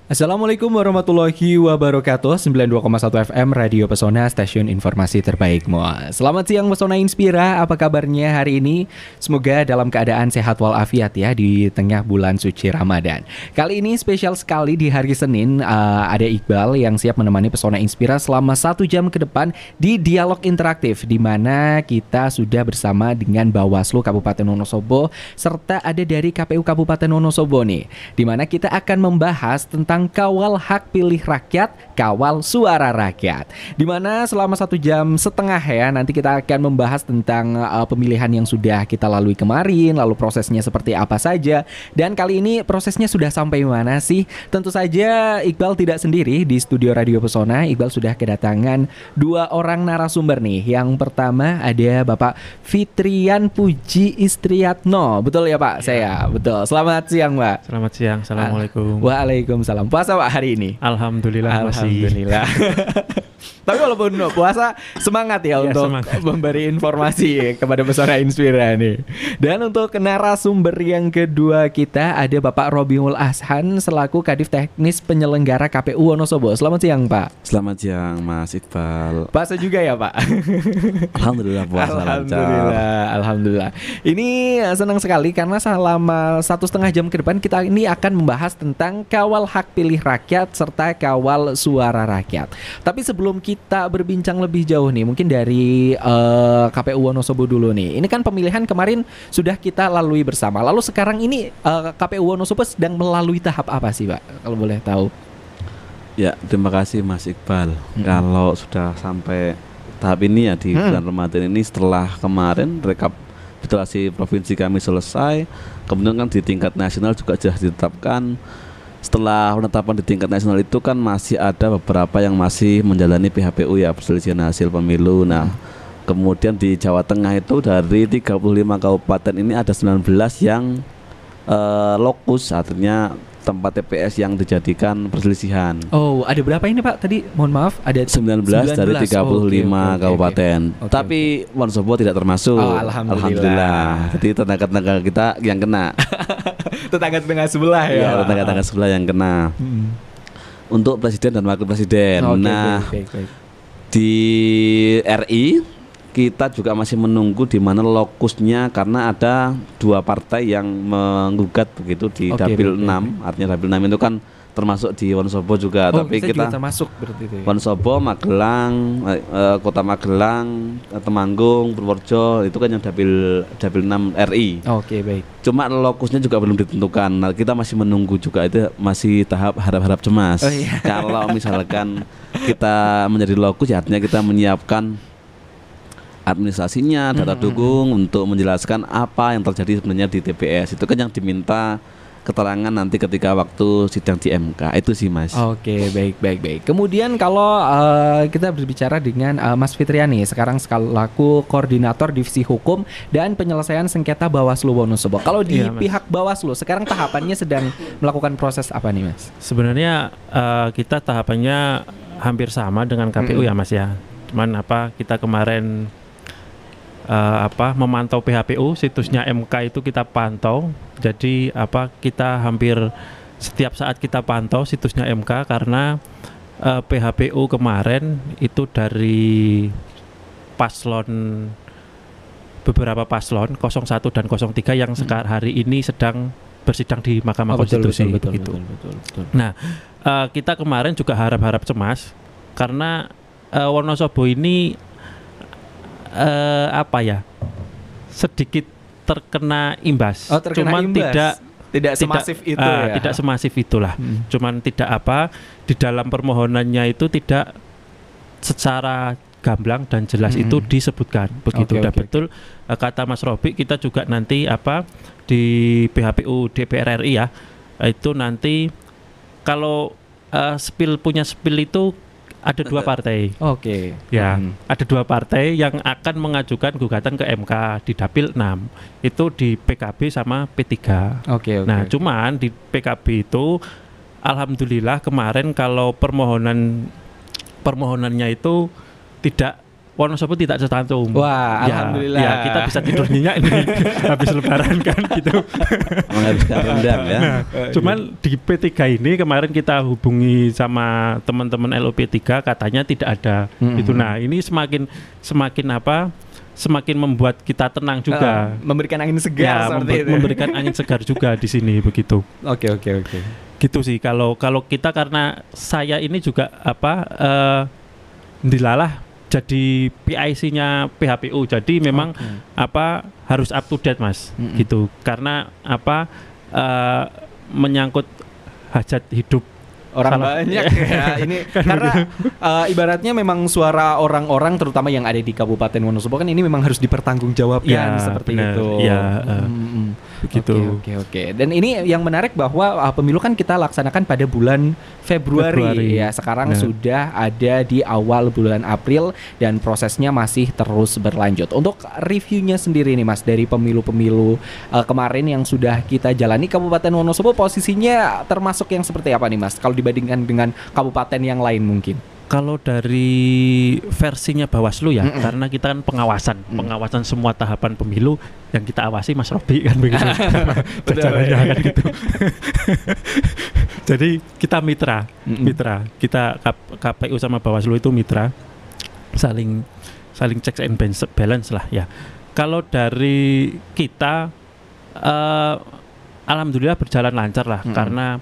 Assalamualaikum warahmatullahi wabarakatuh. 92,1 FM Radio Pesona, stasiun informasi terbaikmu. Selamat siang Pesona Inspira, apa kabarnya hari ini? Semoga dalam keadaan sehat walafiat ya di tengah bulan suci Ramadan. Kali ini spesial sekali di hari Senin, ada Iqbal yang siap menemani Pesona Inspira selama 1 jam ke depan di dialog interaktif, di mana kita sudah bersama dengan Bawaslu Kabupaten Wonosobo serta ada dari KPU Kabupaten Wonosobo nih, di mana kita akan membahas tentang kawal hak pilih rakyat, kawal suara rakyat. Dimana selama 1,5 jam ya, nanti kita akan membahas tentang pemilihan yang sudah kita lalui kemarin, lalu prosesnya seperti apa saja. Dan kali ini prosesnya sudah sampai mana sih? Tentu saja Iqbal tidak sendiri di studio Radio Pesona. Iqbal sudah kedatangan 2 orang narasumber nih. Yang pertama ada Bapak Fitrian Puji Istriatno. Betul ya Pak? Saya betul. Selamat siang Pak. Selamat siang, assalamualaikum. Waalaikumsalam. Puasa Pak hari ini? Alhamdulillah. Alhamdulillah. Tapi walaupun puasa semangat ya untuk semangat memberi informasi kepada Pesona Inspira nih. Dan untuk narasumber yang kedua kita ada Bapak Robiul Ashan selaku Kadif Teknis Penyelenggara KPU Wonosobo. Selamat siang Pak. Selamat siang Mas Iqbal. Puasa juga ya Pak? Alhamdulillah puasa Alhamdulillah, alhamdulillah. Ini senang sekali karena selama 1,5 jam ke depan kita ini akan membahas tentang kawal hak pilih rakyat serta kawal suara rakyat. Tapi sebelum kita berbincang lebih jauh nih, mungkin dari KPU Wonosobo dulu nih. Ini kan pemilihan kemarin sudah kita lalui bersama. Lalu sekarang ini KPU Wonosobo sedang melalui tahap apa sih Pak? Kalau boleh tahu. Ya, terima kasih Mas Iqbal. Kalau sudah sampai tahap ini ya di bulan Ramadan ini, setelah kemarin rekapitulasi provinsi kami selesai, kemudian kan di tingkat nasional juga sudah ditetapkan. Setelah penetapan di tingkat nasional itu kan masih ada beberapa yang masih menjalani PHPU ya, perselisihan hasil pemilu. Nah, kemudian di Jawa Tengah itu dari 35 kabupaten ini ada 19 yang lokus, artinya tempat TPS yang dijadikan perselisihan. Oh, ada berapa ini Pak? Tadi mohon maaf, ada 19 dari 35 kabupaten. Tapi Wonosobo tidak termasuk. Oh, alhamdulillah. Jadi tetangga-tetangga kita yang kena. Tetangga-tetangga sebelah ya. Iya, tetangga-tetangga sebelah yang kena. Untuk presiden dan wakil presiden. Baik. Di RI kita juga masih menunggu di mana lokusnya, karena ada 2 partai yang menggugat begitu di Dapil 6. Artinya Dapil 6 itu kan termasuk di Wonosobo juga, tapi kita termasuk berarti itu ya? Wonosobo, Magelang, Kota Magelang, Temanggung, Purworejo itu kan yang Dapil 6 RI. Oke, baik. Cuma lokusnya juga belum ditentukan. Nah, kita masih menunggu juga, itu masih tahap harap-harap cemas. Oh, iya. Kalau misalkan kita menjadi lokus, ya artinya kita menyiapkan administrasinya, data dukung untuk menjelaskan apa yang terjadi sebenarnya di TPS. Itu kan yang diminta keterangan nanti ketika waktu sidang di MK. Itu sih Mas. Oke, baik. Kemudian kalau kita berbicara dengan Mas Fitriani sekarang selaku Koordinator Divisi Hukum dan Penyelesaian Sengketa Bawaslu Wonosobo. Kalau di pihak Bawaslu sekarang tahapannya sedang melakukan proses apa nih Mas? Sebenarnya kita tahapannya hampir sama dengan KPU ya Mas ya. Cuman kita kemarin memantau PHPU, situsnya MK itu kita pantau. Jadi kita hampir setiap saat kita pantau situsnya MK, karena PHPU kemarin itu dari beberapa paslon 01 dan 03 yang hari ini sedang bersidang di Mahkamah Konstitusi. Betul. Nah, kita kemarin juga harap-harap cemas karena Wonosobo ini sedikit terkena imbas. Cuman tidak semasif itu ya. Tidak semasif itulah. Cuman di dalam permohonannya itu tidak secara gamblang dan jelas itu disebutkan begitu. Betul kata Mas Robi, kita juga nanti di PHPU DPR RI ya, itu nanti kalau punya spill itu ada 2 partai. Ya, ada 2 partai yang akan mengajukan gugatan ke MK di Dapil 6. Itu di PKB sama P3. Nah, cuman di PKB itu alhamdulillah kemarin kalau permohonannya itu tidak Wonosobo tidak tercantum. Wah, alhamdulillah. Ya, kita bisa tidur nyenyak ini habis lebaran kan gitu. Menghabiskan rendang ya. Nah, cuman di P3 ini kemarin kita hubungi sama teman-teman LOP3 katanya tidak ada. Itu nah, ini semakin membuat kita tenang juga. Memberikan angin segar seperti itu. Memberikan angin segar juga di sini begitu. Oke. Gitu sih kalau kita karena saya ini juga dilalah jadi PIC-nya PHPU. Jadi memang harus up to date Mas. Gitu. Karena menyangkut hajat hidup orang banyak ya ini kan karena ibaratnya memang suara orang-orang terutama yang ada di Kabupaten Wonosobo kan ini memang harus dipertanggungjawabkan seperti benar. Itu. Begitu. Oke. Dan ini yang menarik bahwa pemilu kan kita laksanakan pada bulan Februari. Ya. Sekarang sudah ada di awal bulan April dan prosesnya masih terus berlanjut. Untuk reviewnya sendiri nih Mas dari pemilu-pemilu kemarin yang sudah kita jalani, Kabupaten Wonosobo posisinya termasuk yang seperti apa nih Mas? Kalau dibandingkan dengan kabupaten yang lain mungkin. Kalau dari versinya Bawaslu ya, karena kita kan pengawasan semua tahapan pemilu yang kita awasi Mas Robi kan begitu. Caranya kan gitu. Jadi kita mitra, kita KPU sama Bawaslu itu mitra, saling checks and balance lah ya. Kalau dari kita, alhamdulillah berjalan lancar lah karena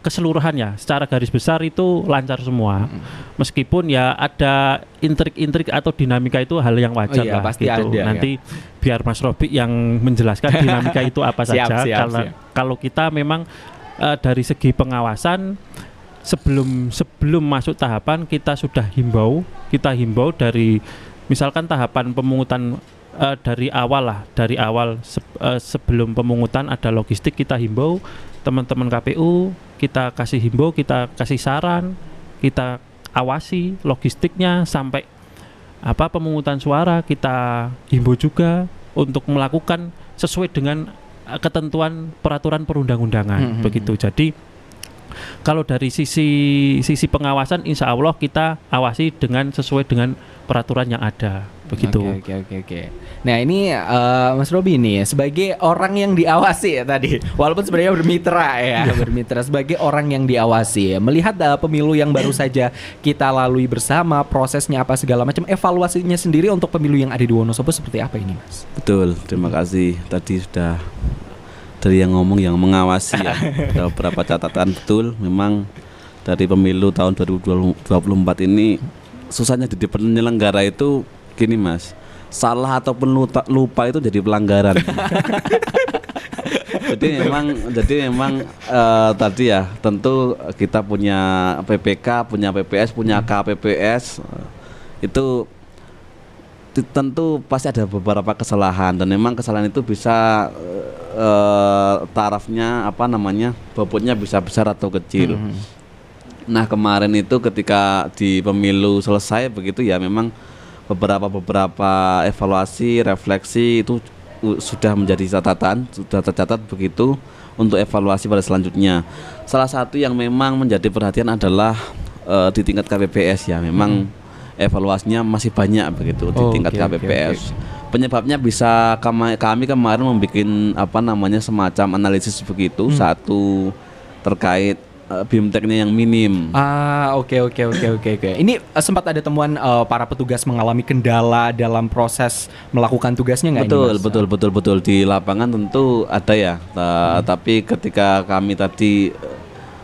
keseluruhannya secara garis besar itu lancar semua. Meskipun ya ada intrik-intrik atau dinamika itu hal yang wajar lah pasti gitu. Ada, nanti biar Mas Robi yang menjelaskan dinamika itu apa saja. Kalau kita memang dari segi pengawasan sebelum masuk tahapan kita sudah himbau dari misalkan tahapan pemungutan dari awal sebelum pemungutan ada logistik, kita himbau teman-teman KPU, kita kasih himbau, kita kasih saran, kita awasi logistiknya sampai pemungutan suara, kita himbau juga untuk melakukan sesuai dengan ketentuan peraturan perundang-undangan begitu. Jadi kalau dari sisi pengawasan insya Allah kita awasi sesuai dengan peraturan yang ada begitu. Oke. Nah ini Mas Robi nih sebagai orang yang diawasi ya tadi, walaupun sebenarnya bermitra sebagai orang yang diawasi, melihat pemilu yang baru saja kita lalui bersama, prosesnya apa segala macam, evaluasinya sendiri untuk pemilu yang ada di Wonosobo seperti apa ini Mas? Betul, terima kasih. Tadi sudah dari yang ngomong yang mengawasi ya, ada beberapa catatan. Betul, memang dari pemilu tahun 2024 ini susahnya di penyelenggara itu gini Mas, salah ataupun lupa itu jadi pelanggaran. jadi memang tadi ya tentu kita punya PPK, punya PPS, punya KPPS itu tentu pasti ada beberapa kesalahan dan memang kesalahan itu bisa tarafnya bobotnya bisa besar atau kecil. Nah kemarin itu ketika di pemilu selesai begitu ya, memang beberapa evaluasi, refleksi itu sudah menjadi catatan, sudah tercatat begitu untuk evaluasi pada selanjutnya. Salah satu yang memang menjadi perhatian adalah di tingkat KPPS ya, memang evaluasinya masih banyak begitu di tingkat KPPS. Penyebabnya bisa kami kemarin membuat semacam analisis begitu. Satu terkait BIMTEK-nya yang minim. Oke. Ini sempat ada temuan para petugas mengalami kendala dalam proses melakukan tugasnya nggak ini Mas? Betul di lapangan tentu ada ya. Tapi ketika kami tadi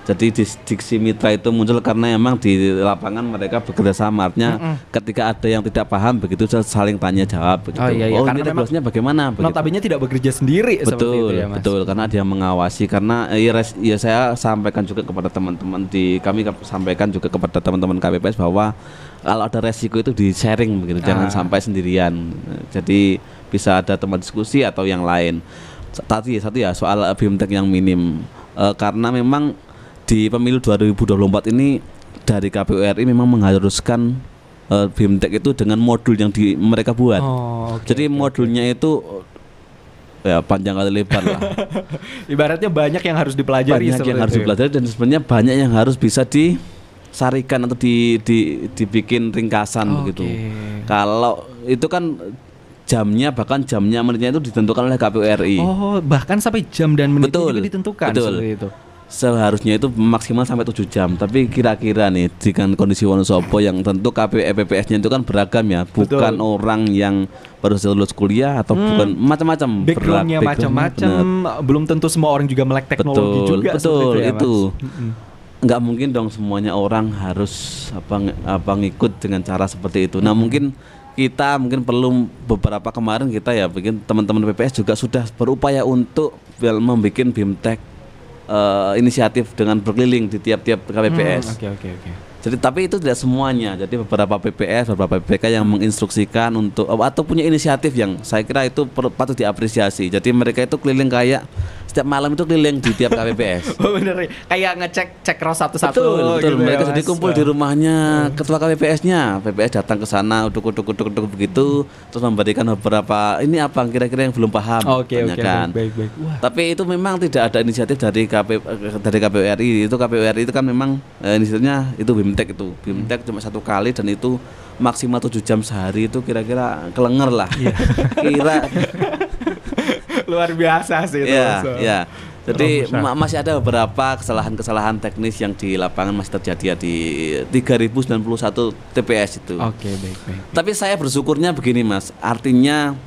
jadi diksi mitra itu muncul karena memang di lapangan mereka bekerja sama, artinya ketika ada yang tidak paham begitu saling tanya jawab begitu. Karena ini regulasinya bagaimana? Notabene tidak bekerja sendiri seperti itu ya Mas. Betul, karena dia mengawasi, karena saya sampaikan juga kepada teman-teman kami sampaikan juga kepada teman-teman KPPS bahwa kalau ada resiko itu di-sharing begitu, jangan sampai sendirian. Jadi bisa ada teman diskusi atau yang lain. Tadi satu ya soal BIMTEK yang minim, karena memang di pemilu 2024 ini dari KPU RI memang mengharuskan BIMTEK itu dengan modul yang mereka buat. Jadi modulnya itu ya panjang kali lebar lah. Ibaratnya banyak yang harus dipelajari. Dan sebenarnya banyak yang harus bisa disarikan atau dibikin ringkasan begitu. Kalau itu kan bahkan jamnya menitnya itu ditentukan oleh KPU RI. Oh, bahkan sampai jam dan menitnya juga ditentukan. Betul. Seperti itu. Seharusnya itu maksimal sampai 7 jam. Tapi kira-kira nih dengan kondisi Wonosobo yang tentu KPU PPS-nya itu kan beragam ya, bukan orang yang baru saja lulus kuliah atau bukan macam-macam. Backgroundnya macam-macam. Belum tentu semua orang juga melek teknologi juga. Betul itu. Nggak mungkin dong semuanya orang harus ngikut dengan cara seperti itu. Nah mungkin perlu beberapa kemarin kita ya bikin teman-teman PPS juga sudah berupaya untuk membuat BIMTEK inisiatif dengan berkeliling di tiap-tiap KPPS. Oke. Jadi tapi itu tidak semuanya. Jadi beberapa PPS, beberapa PPK yang menginstruksikan untuk atau punya inisiatif yang saya kira itu patut diapresiasi. Jadi mereka itu keliling kayak setiap malam itu keliling di tiap KPPS. Oh bener, kayak cek ros satu-satu. Betul. Gitu Mereka ya, jadi kumpul di rumahnya ketua KPPS-nya. PPS datang ke sana, uduk begitu, terus memberikan beberapa ini apa kira-kira yang belum paham. Oke. Baik. Tapi itu memang tidak ada inisiatif dari KPU RI. Itu KPU RI itu kan memang inisiatifnya itu BIMTEK itu. BIMTEK cuma 1 kali dan itu maksimal 7 jam sehari itu kira-kira kelenger lah. Kira luar biasa sih itu. Ya. Jadi masih ada beberapa kesalahan teknis yang di lapangan masih terjadi ya di 3091 TPS itu. Oke, baik. Tapi saya bersyukurnya begini Mas, artinya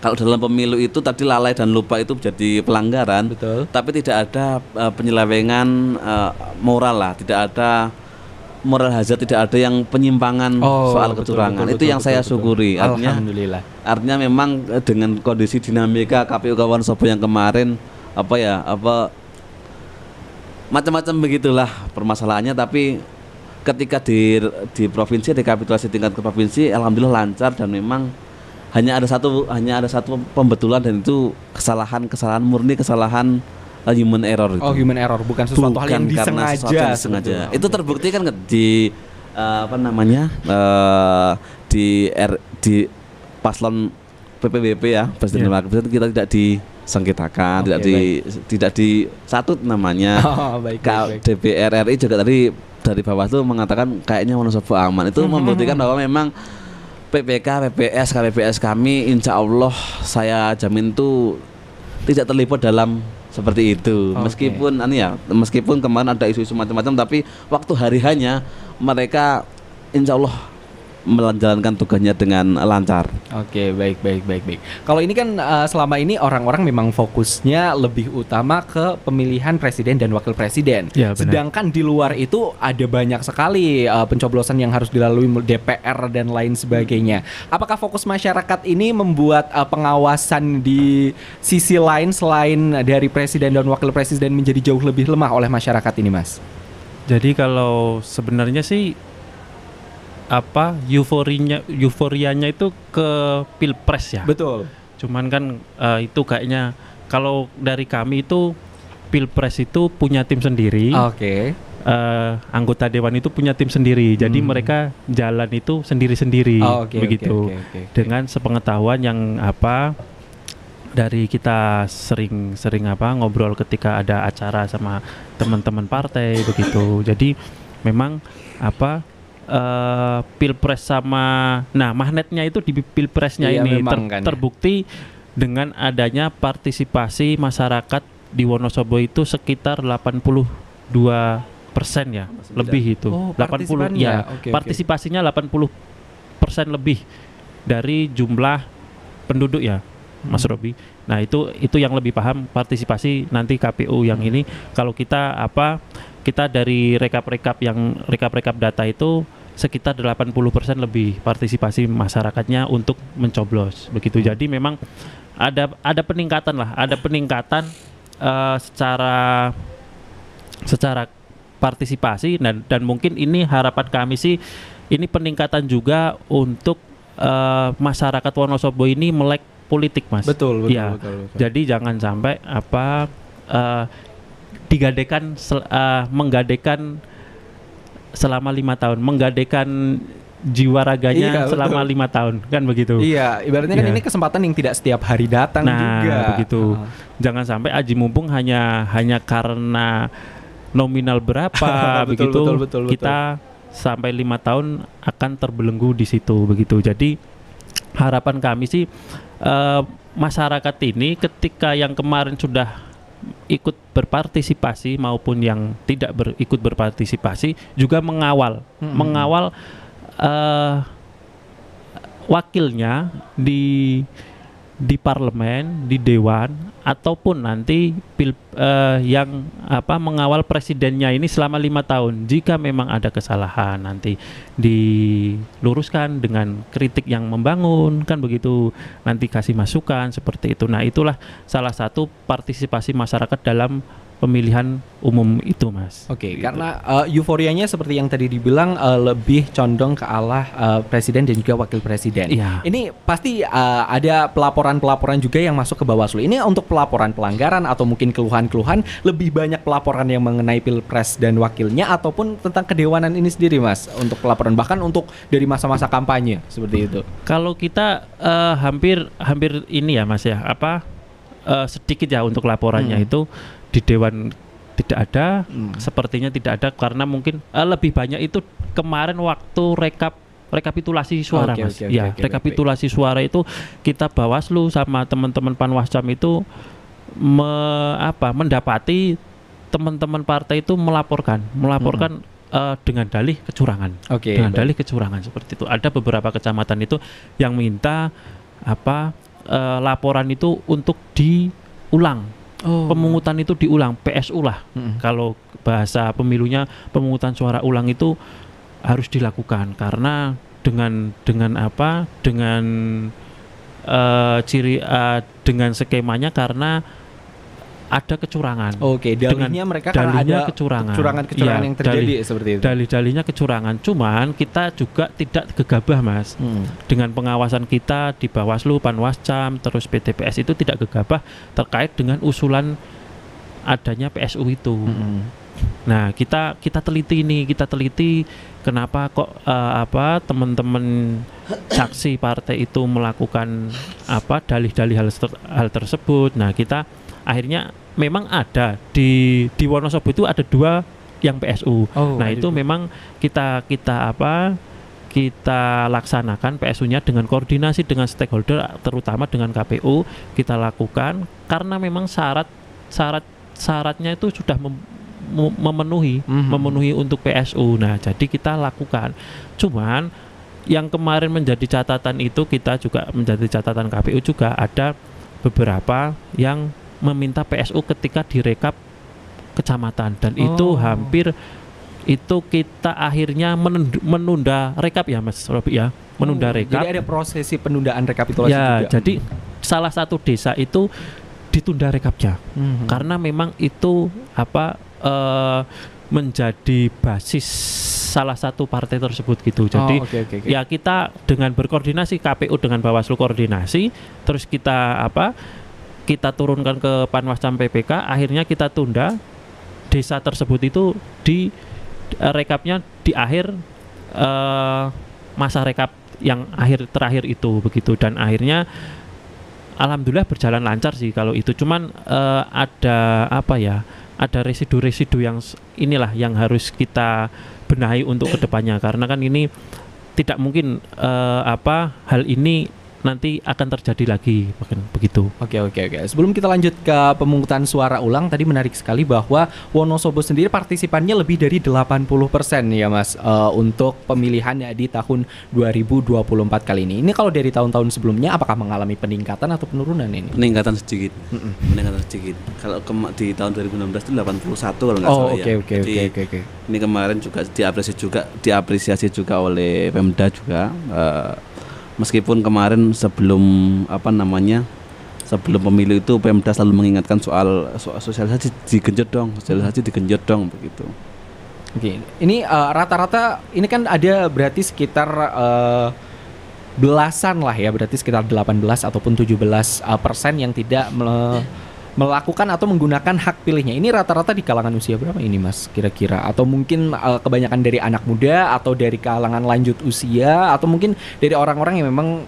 kalau dalam pemilu itu tadi lalai dan lupa itu menjadi pelanggaran. Betul. Tapi tidak ada penyelewengan moral lah, tidak ada moral hazard, tidak ada yang penyimpangan soal kecurangan. Itu yang saya syukuri. Alhamdulillah. Artinya memang dengan kondisi dinamika KPU Wonosobo yang kemarin macam-macam begitulah permasalahannya. Tapi ketika di provinsi, rekapitulasi tingkat ke provinsi, alhamdulillah lancar dan memang hanya ada satu pembetulan dan itu kesalahan murni, kesalahan human error itu. Human error, bukan sesuatu hal yang disengaja. Itu terbukti kan di di paslon PPWP ya, Presiden dan Wakil Presiden kita tidak disengketakan, tidak disatut namanya. Baik. DPR RI juga tadi dari Bawaslu mengatakan kayaknya Wonosobo aman. Itu membuktikan bahwa memang PPK, PPS, KPPS kami insya Allah saya jamin itu tidak terlibat dalam seperti itu. Meskipun kemarin ada isu-isu macam-macam, tapi waktu hari hanya mereka insya Allah menjalankan tugasnya dengan lancar. Oke, baik. Kalau ini kan selama ini orang-orang memang fokusnya lebih utama ke pemilihan presiden dan wakil presiden. Ya, sedangkan di luar itu ada banyak sekali pencoblosan yang harus dilalui DPR dan lain sebagainya. Apakah fokus masyarakat ini membuat pengawasan di sisi lain selain dari presiden dan wakil presiden menjadi jauh lebih lemah oleh masyarakat ini, Mas? Jadi kalau sebenarnya sih euforianya itu ke pilpres ya. Betul. Cuman kan itu kayaknya kalau dari kami itu pilpres itu punya tim sendiri. Oke. Anggota dewan itu punya tim sendiri. Jadi mereka jalan itu sendiri-sendiri. Begitu. Dengan sepengetahuan yang dari kita sering ngobrol ketika ada acara sama teman-teman partai begitu. Jadi memang pilpres sama magnetnya itu di pilpresnya ini terbukti dengan adanya partisipasi masyarakat di Wonosobo itu sekitar 82% ya, lebih itu. 80 ya. Partisipasinya 80% lebih dari jumlah penduduk ya, Mas Robi. Nah, itu yang lebih paham partisipasi nanti KPU yang ini. Kalau kita dari rekap data itu sekitar 80% lebih partisipasi masyarakatnya untuk mencoblos begitu. Jadi memang ada peningkatan secara partisipasi dan mungkin ini harapan kami sih ini peningkatan juga untuk masyarakat Wonosobo ini melek politik, Mas. Betul. Jadi jangan sampai menggadekan selama 5 tahun, menggadekan jiwa raganya selama 5 tahun, kan begitu. Iya, ibaratnya kan ini kesempatan yang tidak setiap hari datang juga. Begitu. Jangan sampai aji mumpung hanya karena nominal berapa betul, betul. Kita sampai 5 tahun akan terbelenggu di situ begitu. Jadi harapan kami sih masyarakat ini ketika yang kemarin sudah ikut berpartisipasi maupun yang tidak ikut berpartisipasi juga mengawal wakilnya di parlemen, di dewan, ataupun nanti yang mengawal presidennya ini selama 5 tahun. Jika memang ada kesalahan nanti diluruskan dengan kritik yang membangun, kan begitu, nanti kasih masukan seperti itu. Nah, itulah salah satu partisipasi masyarakat dalam pemilihan umum itu, Mas. Oke, gitu. Karena euforianya seperti yang tadi dibilang lebih condong ke arah presiden dan juga wakil presiden. Iya. Ini pasti ada pelaporan-pelaporan juga yang masuk ke Bawaslu. Ini untuk pelaporan pelanggaran atau mungkin keluhan-keluhan, lebih banyak pelaporan yang mengenai pilpres dan wakilnya ataupun tentang kedewanan ini sendiri, Mas, untuk pelaporan bahkan untuk dari masa-masa kampanye seperti itu. Kalau kita hampir ini ya, Mas ya, sedikit ya untuk laporannya itu di dewan tidak ada, sepertinya tidak ada karena mungkin lebih banyak itu kemarin waktu rekapitulasi suara, Mas. Rekapitulasi suara itu kita Bawaslu sama teman-teman Panwascam itu mendapati teman-teman partai itu melaporkan dengan dalih kecurangan. Dengan dalih kecurangan seperti itu. Ada beberapa kecamatan itu yang minta laporan itu untuk diulang. Pemungutan itu diulang, PSU lah. Kalau bahasa pemilunya pemungutan suara ulang itu harus dilakukan karena dengan skemanya karena ada kecurangan. Oke, dalihnya mereka karena ada kecurangan yang terjadi seperti itu. Dalih-dalihnya kecurangan. Cuman kita juga tidak gegabah, Mas. Dengan pengawasan kita di Bawaslu, Panwascam, terus PTPS itu tidak gegabah terkait dengan usulan adanya PSU itu. Nah, kita teliti kenapa kok teman-teman saksi partai itu melakukan dalih-dalih hal tersebut. Nah, kita akhirnya memang ada di Wonosobo itu ada 2 yang PSU. Nah, itu memang kita laksanakan PSU-nya dengan koordinasi dengan stakeholder terutama dengan KPU kita lakukan karena memang syaratnya itu sudah memenuhi untuk PSU. Nah, jadi kita lakukan. Cuman yang kemarin menjadi catatan itu kita juga menjadi catatan KPU juga ada beberapa yang meminta PSU ketika direkap kecamatan dan itu hampir itu kita akhirnya menunda rekap ya, Mas Robi ya, menunda rekap. Jadi ada prosesi penundaan rekapitulasi ya, juga. Jadi salah satu desa itu ditunda rekapnya karena memang itu menjadi basis salah satu partai tersebut gitu. Jadi ya kita dengan berkoordinasi KPU dengan Bawaslu koordinasi terus kita turunkan ke Panwascam PPK, akhirnya kita tunda desa tersebut itu di rekapnya di akhir masa rekap yang terakhir itu begitu dan akhirnya alhamdulillah berjalan lancar sih kalau itu. Cuman ada residu-residu yang inilah yang harus kita benahi untuk kedepannya karena kan ini tidak mungkin hal ini nanti akan terjadi lagi begitu. Oke. Sebelum kita lanjut ke pemungutan suara ulang, tadi menarik sekali bahwa Wonosobo sendiri partisipannya lebih dari 80% ya, Mas, untuk pemilihan di tahun 2024 kali ini. Ini kalau dari tahun-tahun sebelumnya apakah mengalami peningkatan atau penurunan ini? Peningkatan sedikit. Peningkatan sedikit. Kalau di tahun 2016 itu 81 kalau nggak salah ya. Oke. Ini kemarin juga diapresiasi juga oleh Pemda juga. Meskipun kemarin sebelum pemilu itu Pemda selalu mengingatkan soal sosialisasi digenjot dong begitu. Oke. Ini rata-rata ini kan ada berarti sekitar belasan lah ya, berarti sekitar 18 ataupun 17% yang tidak melakukan atau menggunakan hak pilihnya. Ini rata-rata di kalangan usia berapa ini, Mas, kira-kira? Atau mungkin kebanyakan dari anak muda atau dari kalangan lanjut usia atau mungkin dari orang-orang yang memang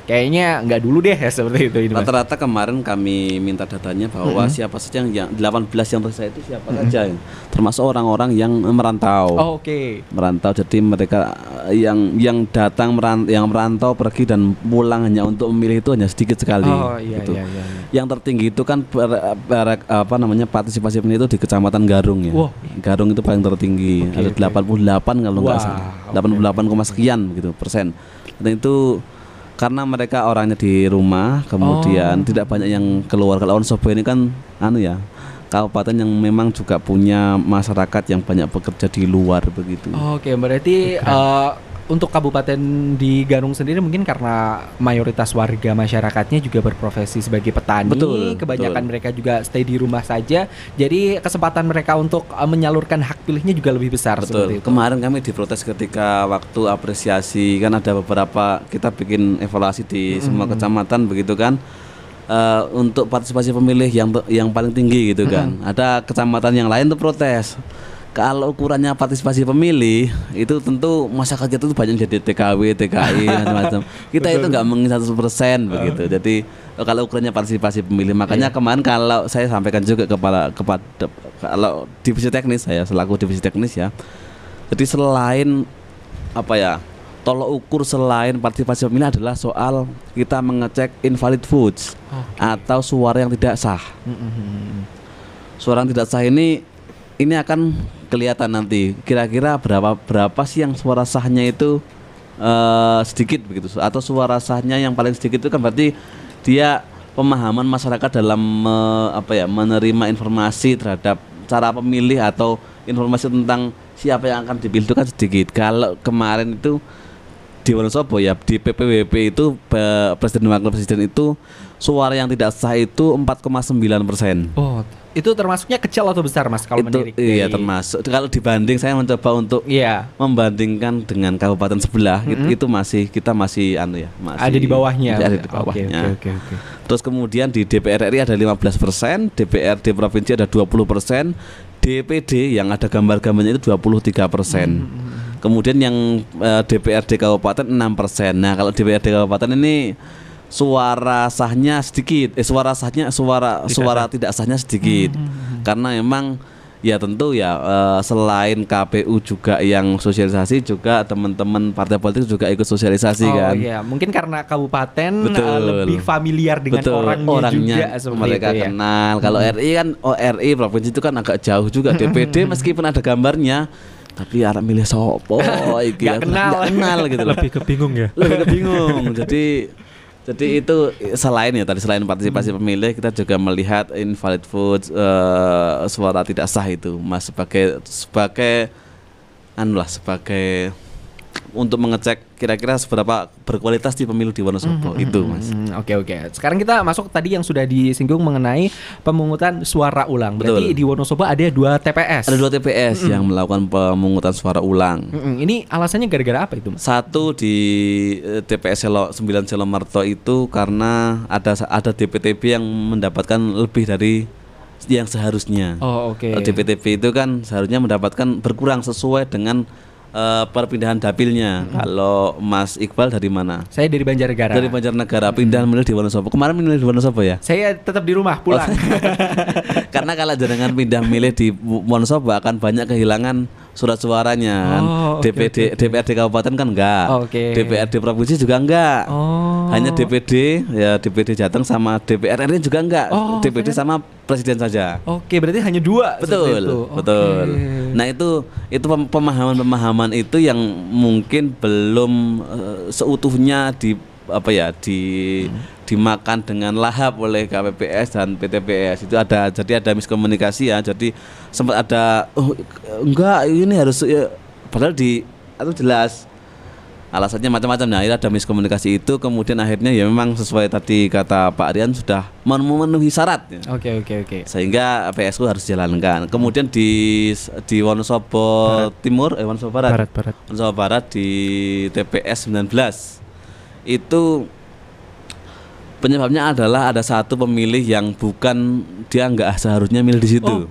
kayaknya nggak dulu deh ya seperti itu. Rata-rata kemarin kami minta datanya bahwa siapa saja yang 18 yang tersisa itu siapa saja, termasuk orang-orang yang merantau. Merantau, jadi mereka yang datang yang merantau pergi dan pulang hanya untuk memilih itu hanya sedikit sekali. Gitu. Yang tertinggi itu kan partisipasi pemilih itu di Kecamatan Garung ya. Garung itu paling tertinggi, ada 88 kalau nggak salah, 88, sekian gitu persen. Dan itu karena mereka orangnya di rumah, kemudian tidak banyak yang keluar. Kalau Wonosobo ini kan kabupaten yang memang juga punya masyarakat yang banyak bekerja di luar begitu. Berarti untuk kabupaten di Garung sendiri mungkin karena mayoritas warga masyarakatnya juga berprofesi sebagai petani, kebanyakan mereka juga stay di rumah saja, jadi kesempatan mereka untuk menyalurkan hak pilihnya juga lebih besar. Seperti itu. Kemarin kami diprotes ketika waktu apresiasi, kan ada beberapa, kita bikin evaluasi di semua kecamatan begitu kan, untuk partisipasi pemilih yang paling tinggi gitu kan. Ada kecamatan yang lain tuh protes. Kalau ukurannya partisipasi pemilih itu tentu masyarakat kita itu banyak jadi TKW, TKI macam-macam. Kita itu nggak mengisi 100% begitu. Jadi kalau ukurannya partisipasi pemilih, makanya kemarin kalau saya sampaikan juga kepada kalau divisi teknis, saya selaku divisi teknis ya. Jadi selain tolok ukur selain partisipasi pemilih adalah soal kita mengecek invalid votes atau suara yang tidak sah. Suara yang tidak sah ini akan kelihatan nanti kira-kira berapa sih yang suara sahnya itu sedikit begitu, atau suara sahnya yang paling sedikit itu kan berarti dia pemahaman masyarakat dalam menerima informasi terhadap cara pemilih atau informasi tentang siapa yang akan dipilih itu kan sedikit. Kalau kemarin itu di Wonosobo ya, di PPWP itu Presiden dan Wakil Presiden itu suara yang tidak sah itu 4,9%. Itu termasuknya kecil atau besar Mas kalau menirik? Iya, termasuk. Kalau dibanding, saya mencoba untuk membandingkan dengan kabupaten sebelah, kita masih ada di bawahnya. Ada di bawahnya. Terus kemudian di DPR RI ada 15%, DPRD provinsi ada 20%, DPD yang ada gambar-gambarnya itu 23%. Kemudian yang DPRD kabupaten 6%. Nah, kalau DPRD kabupaten ini suara sahnya sedikit, suara tidak sahnya sedikit. Karena memang ya tentu ya selain KPU juga yang sosialisasi, juga teman-teman partai politik juga ikut sosialisasi kan. Mungkin karena kabupaten lebih familiar dengan orangnya juga, mereka kenal. Kalau RI kan RI provinsi itu kan agak jauh juga. DPD meskipun ada gambarnya, tapi arah milih sopo gak kenal gitu. Lebih kebingung ya. Jadi itu selain partisipasi pemilih, kita juga melihat invalid vote, suara tidak sah itu Mas sebagai untuk mengecek kira-kira seberapa berkualitas di pemilu di Wonosobo itu Mas. Oke. Sekarang kita masuk tadi yang sudah disinggung mengenai pemungutan suara ulang. Berarti di Wonosobo ada 2 TPS. Ada 2 TPS yang melakukan pemungutan suara ulang. Ini alasannya gara-gara apa itu Mas? Satu di TPS 9 Selomarto itu karena ada DPTB yang mendapatkan lebih dari yang seharusnya. DPTB itu kan seharusnya mendapatkan berkurang sesuai dengan perpindahan dapilnya. Kalau Mas Iqbal dari mana? Saya dari Banjarnegara. Dari Banjarnegara, pindah milih di Wonosobo. Kemarin milih di Wonosobo ya? Saya tetap di rumah, pulang. Karena kalau jenengan pindah milih di Wonosobo akan banyak kehilangan surat suaranya kan. DPRD kabupaten kan enggak. DPRD provinsi juga enggak. Hanya DPD Jateng sama DPR RI juga enggak. DPD sama presiden saja. Berarti hanya 2. Betul. Nah, itu pemahaman itu yang mungkin belum seutuhnya dimakan dengan lahap oleh KPPS dan PTPS. Itu jadi ada miskomunikasi ya. Jadi sempat ada enggak ini harus padahal atau jelas alasannya macam-macam. Nah, ada miskomunikasi itu, kemudian akhirnya ya memang sesuai tadi kata Pak Rian sudah memenuhi syarat ya. Oke. Sehingga PSku harus dijalankan. Kemudian di Wonosobo Timur, Wonosobo Barat. Wonosobo Barat di TPS 19 itu penyebabnya adalah ada satu pemilih yang dia nggak seharusnya milih di situ.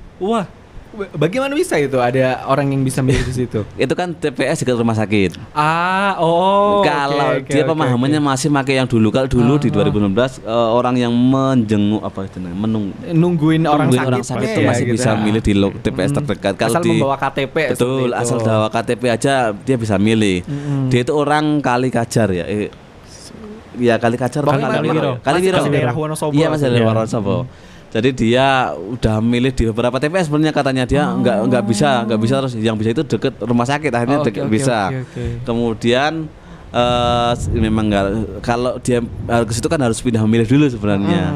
Bagaimana bisa itu ada orang yang bisa milih di situ? Itu kan TPS dekat rumah sakit. Kalau dia pemahamannya masih pakai yang dulu. Kalau dulu di 2019 orang yang nungguin orang sakit itu masih bisa milih di TPS terdekat. Kalau asal membawa KTP. Betul, asal bawa KTP aja dia bisa milih. Dia itu orang Kalikajar ya. Ya Kalikajar, Kaliwiro. Daerah Wonosobo. Iya, masih daerah Wonosobo. Jadi dia udah milih di beberapa TPS sebenarnya, katanya dia nggak bisa terus yang bisa itu deket rumah sakit, akhirnya bisa. Kemudian memang nggak, kalau dia ke situ kan harus pindah memilih dulu sebenarnya.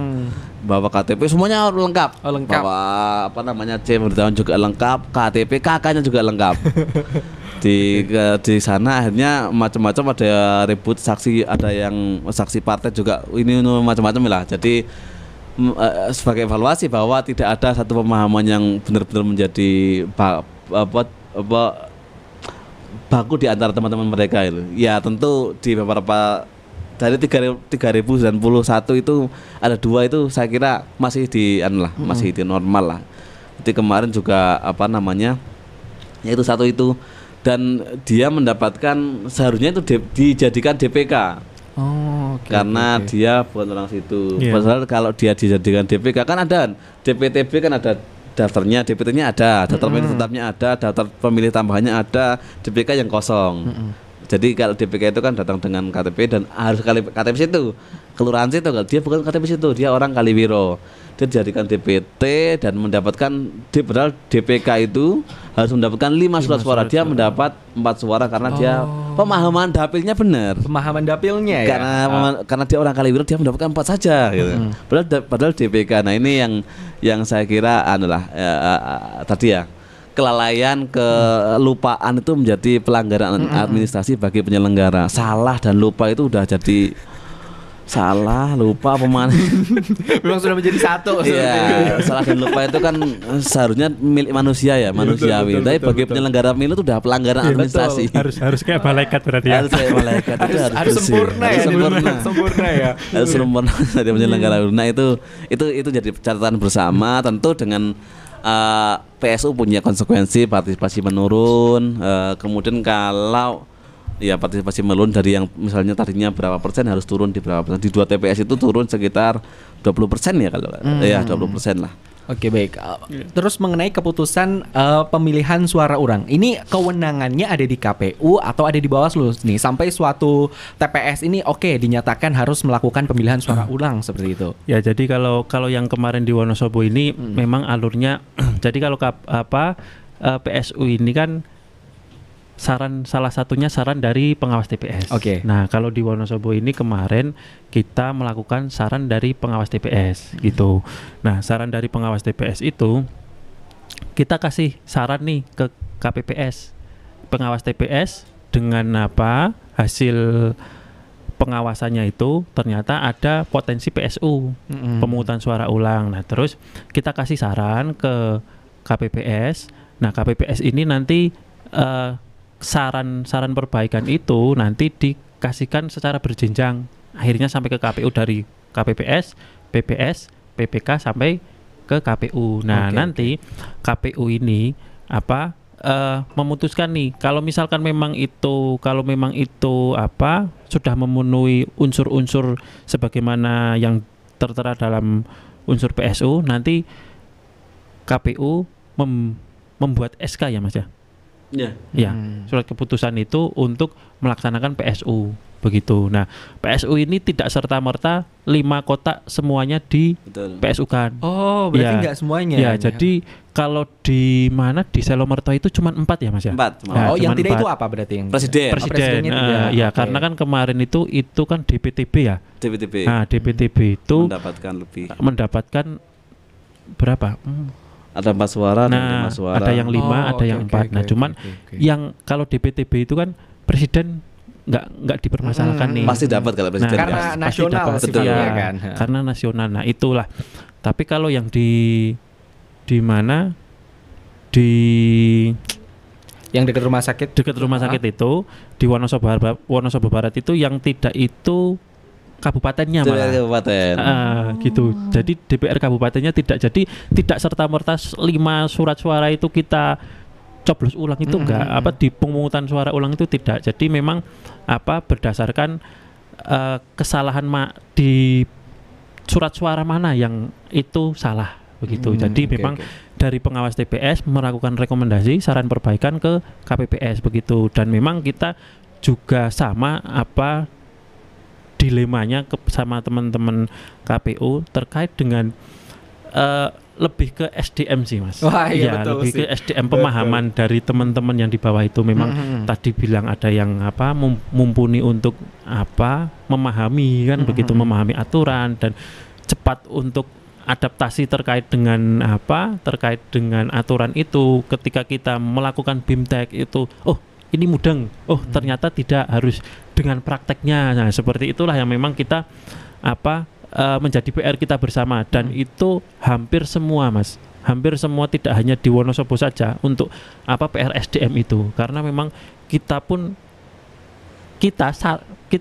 Bawa KTP semuanya lengkap. Bawa C pemberitahuan juga lengkap, KTP KK-nya juga lengkap. Di sana akhirnya macam-macam, ada ribut saksi, ada yang saksi partai juga, ini macam-macam lah. Jadi sebagai evaluasi bahwa tidak ada satu pemahaman yang benar-benar menjadi baku di antara teman-teman mereka itu. Ya tentu di beberapa dari 3091 itu ada 2 itu saya kira masih di masih di normal lah. Jadi kemarin juga yaitu 1 itu, dan dia mendapatkan seharusnya itu dijadikan DPK. Karena dia bukan orang situ. Padahal kalau dia dijadikan DPK kan ada DPTB, kan ada daftarnya, DPT-nya ada, daftar pemilih tetapnya ada, daftar pemilih tambahannya ada, DPK yang kosong. Jadi kalau DPK itu kan datang dengan KTP dan harus KTP situ, kelurahan situ. Kalau dia bukan KTP situ, dia orang Kaliwiro. Dia dijadikan DPT dan mendapatkan, padahal DPK itu harus mendapatkan 5 surat suara. Dia mendapat 4 suara karena dia pemahaman dapilnya benar. Pemahaman dapilnya ya. Karena dia orang Kaliwiro, dia mendapatkan 4 saja gitu. Padahal DPK. Nah, ini yang saya kira tadi ya, kelalaian, kelupaan itu menjadi pelanggaran administrasi bagi penyelenggara. Salah dan lupa itu udah jadi salah, lupa, pemahaman memang sudah menjadi satu. Iya, salah dan lupa itu kan seharusnya milik manusia ya, manusiawi. Tapi bagi penyelenggara pemilu itu udah pelanggaran administrasi. Harus kayak malaikat berarti ya. Harus kayak malaikat, itu harus sempurna ya. Sempurna ya. Harus sempurna dari penyelenggara. Nah, itu jadi catatan bersama. Tentu dengan PSU punya konsekuensi, partisipasi menurun. Kemudian kalau partisipasi menurun dari yang misalnya tadinya berapa persen harus turun di berapa persen. Di 2 TPS itu turun sekitar 20% ya kalau 20% lah. Oke, baik. Terus mengenai keputusan pemilihan suara ulang, ini kewenangannya ada di KPU atau ada di Bawaslu nih, sampai suatu TPS ini dinyatakan harus melakukan pemilihan suara ulang seperti itu. Ya, jadi kalau yang kemarin di Wonosobo ini memang alurnya jadi kalau PSU ini kan salah satunya saran dari pengawas TPS. Nah, kalau di Wonosobo ini kemarin kita melakukan saran dari pengawas TPS gitu. Nah, saran dari pengawas TPS itu kita kasih saran nih ke KPPS. Pengawas TPS dengan hasil pengawasannya itu ternyata ada potensi PSU, pemungutan suara ulang. Nah, terus kita kasih saran ke KPPS. Nah, KPPS ini nanti saran perbaikan itu nanti dikasihkan secara berjenjang, akhirnya sampai ke KPU, dari KPPS, PPS, PPK sampai ke KPU. Nah, nanti KPU ini memutuskan nih, kalau memang itu sudah memenuhi unsur-unsur sebagaimana yang tertera dalam unsur PSU, nanti KPU membuat SK ya Mas ya. Ya, surat keputusan itu untuk melaksanakan PSU begitu. Nah, PSU ini tidak serta-merta 5 kotak semuanya di PSU kan. Berarti enggak semuanya. Ya, jadi kalau di Selomerto itu cuma 4 ya Mas ya. 4. Nah, yang tidak 4. Itu apa berarti yang Presiden. Ya, karena kan kemarin itu kan DPTB ya. DPTB. Nah, DPTB itu mendapatkan berapa? Ada 4 suara, nah, 5 suara. Ada yang 5, ada yang 4. Nah, cuman yang kalau DPTB itu kan presiden nggak dipermasalahkan nih. Pasti dapat kalau presiden. Karena nasional sifatnya kan. Karena nasional. Nah, itulah. Tapi kalau yang di mana yang dekat rumah sakit, itu di Wonosobo Barat itu yang tidak itu kabupatennya malah. DPR kabupaten. Gitu. Jadi DPR kabupatennya tidak serta-merta 5 surat suara itu kita coblos ulang itu enggak, di pemungutan suara ulang itu tidak. Jadi memang berdasarkan kesalahan di surat suara mana yang itu salah begitu. Jadi memang dari pengawas TPS melakukan rekomendasi saran perbaikan ke KPPS begitu. Dan memang kita juga sama dilemanya sama teman-teman KPU terkait dengan lebih ke SDM sih Mas. Wah, iya, betul lebih sih. ke SDM pemahaman dari teman-teman yang di bawah itu. Memang tadi bilang ada yang mumpuni untuk memahami kan begitu, memahami aturan dan cepat untuk adaptasi terkait dengan aturan itu. Ketika kita melakukan BIMTEK itu, ini mudeng, ternyata tidak harus dengan prakteknya. Nah, seperti itulah yang memang kita menjadi PR kita bersama. Dan itu hampir semua Mas, hampir semua, tidak hanya di Wonosobo saja untuk PR SDM itu. Karena memang kita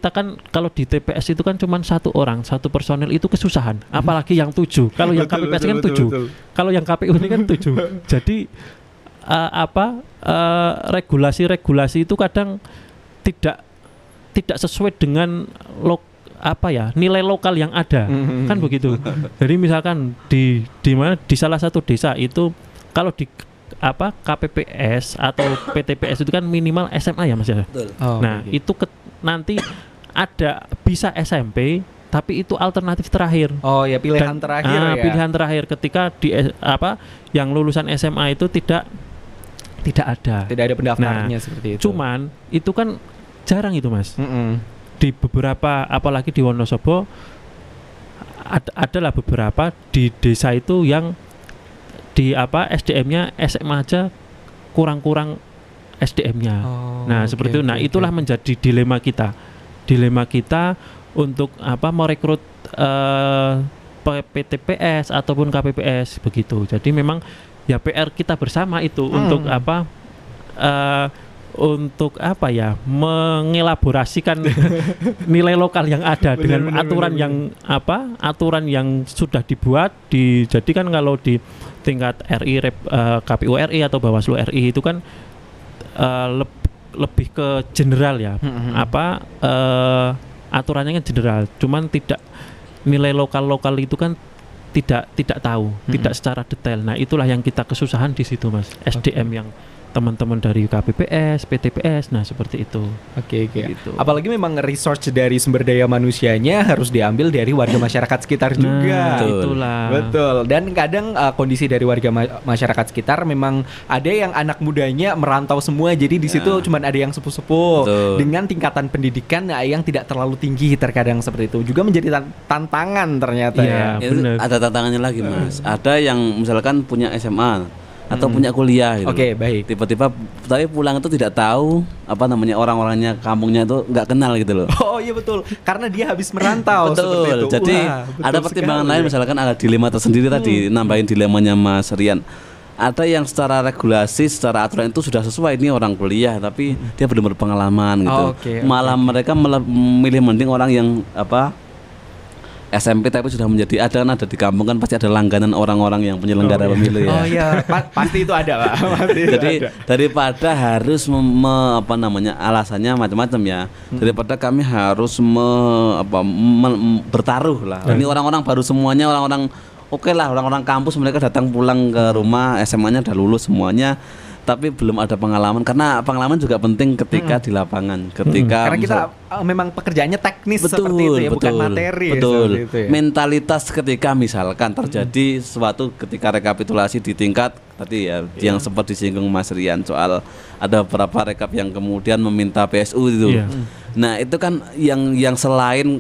kan kalau di TPS itu kan cuma 1 orang, 1 personil itu kesusahan, apalagi yang 7. Kalau yang KPPS kan 7. Kalau yang KPU ini kan 7. Jadi regulasi-regulasi itu kadang tidak sesuai dengan nilai lokal yang ada, kan begitu. Jadi misalkan di salah satu desa itu kalau di KPPS atau PTPS itu kan minimal SMA ya Mas ya. Itu nanti ada bisa SMP tapi itu alternatif terakhir. Pilihan terakhir ya. Pilihan terakhir ketika yang lulusan SMA itu tidak ada. Tidak ada pendaftarnya seperti itu. Cuman itu kan jarang itu Mas. Di beberapa, apalagi di Wonosobo adalah beberapa di desa itu yang di SDM-nya SMA aja kurang SDM-nya. Seperti itu. Nah, itulah menjadi dilema kita untuk merekrut PTPS ataupun KPPS begitu. Jadi memang ya PR kita bersama itu untuk mengelaborasikan nilai lokal yang ada dengan aturan yang sudah dibuat. Jadi kan kalau di tingkat RI, KPU RI atau Bawaslu RI itu kan lebih ke general ya. Aturannya kan general, cuman tidak nilai lokal itu kan tidak tahu, tidak secara detail. Nah, itulah yang kita kesusahan di situ Mas. SDM yang teman-teman dari KPPS, PTPS, nah seperti itu. Oke. Gitu. Apalagi memang research dari sumber daya manusianya harus diambil dari warga masyarakat sekitar juga. Itulah. Betul. Dan kadang kondisi dari warga masyarakat sekitar memang ada yang anak mudanya merantau semua, jadi di situ cuma ada yang sepuh-sepuh dengan tingkatan pendidikan yang tidak terlalu tinggi, terkadang seperti itu. Juga menjadi tantangan ternyata ya. Ada tantangannya lagi Mas. Ada yang misalkan punya SMA atau punya kuliah gitu. Baik. Tiba-tiba tapi pulang itu tidak tahu orang-orangnya, kampungnya itu nggak kenal gitu loh. Iya betul. Karena dia habis merantau. Betul. Jadi ada pertimbangan lain, misalkan ada dilema tersendiri tadi, nambahin dilemanya Mas Rian. Ada yang secara regulasi, secara aturan itu sudah sesuai, ini orang kuliah tapi dia belum berpengalaman gitu. Malah mereka memilih mending orang yang SMP tapi sudah menjadi ada di kampung kan pasti ada langganan orang-orang yang penyelenggara pemilu ya. Pasti itu ada Pak. Jadi daripada harus alasannya macam-macam ya. Daripada kami harus bertaruh lah. Ini orang-orang baru semuanya, orang-orang orang-orang kampus, mereka datang pulang ke rumah, SMA-nya udah lulus semuanya, tapi belum ada pengalaman. Karena pengalaman juga penting ketika di lapangan, ketika karena kita memang pekerjaannya teknis seperti itu ya, bukan materi. Betul. Itu ya. Mentalitas ketika misalkan terjadi sesuatu ketika rekapitulasi di tingkat tadi ya, yang sempat disinggung Mas Rian soal ada beberapa rekap yang kemudian meminta PSU itu. Nah, itu kan yang selain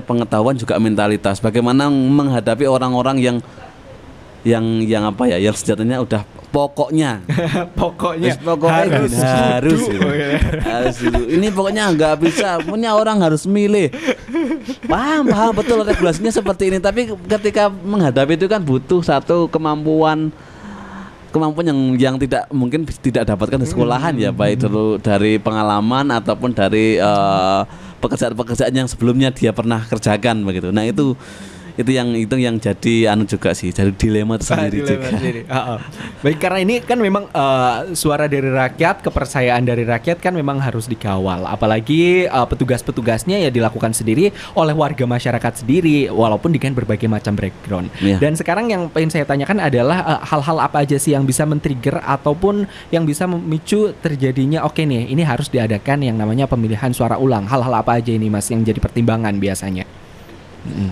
pengetahuan juga mentalitas. Bagaimana menghadapi orang-orang yang sejatinya udah pokoknya harus ini pokoknya nggak bisa, punya orang harus milih. Paham betul regulasinya seperti ini, tapi ketika menghadapi itu kan butuh satu kemampuan yang tidak dapatkan di sekolahan ya, baik dulu dari pengalaman ataupun dari pekerjaan-pekerjaan yang sebelumnya dia pernah kerjakan begitu. Nah itu yang jadi juga sih, jadi dilema tersendiri juga. Baik, karena ini kan memang suara dari rakyat, kepercayaan dari rakyat kan memang harus dikawal. Apalagi petugas-petugasnya ya dilakukan sendiri oleh warga masyarakat sendiri, walaupun dengan berbagai macam background. Dan sekarang yang pengen saya tanyakan adalah hal-hal apa aja sih yang bisa men-trigger ataupun yang bisa memicu terjadinya oke nih, ini harus diadakan yang namanya pemilihan suara ulang. Hal-hal apa aja ini Mas yang jadi pertimbangan biasanya?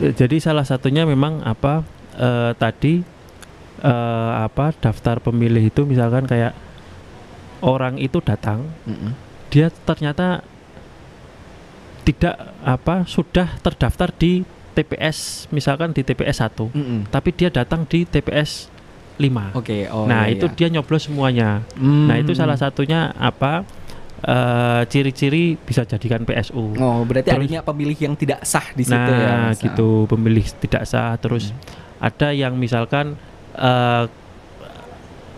Jadi salah satunya memang daftar pemilih itu misalkan kayak orang itu datang, dia ternyata tidak sudah terdaftar di TPS, misalkan di TPS 1, tapi dia datang di TPS 5. Itu dia nyoblos semuanya. Nah itu salah satunya ciri-ciri bisa jadikan PSU. Berarti adanya pemilih yang tidak sah di situ ya. Gitu, pemilih tidak sah. Terus ada yang misalkan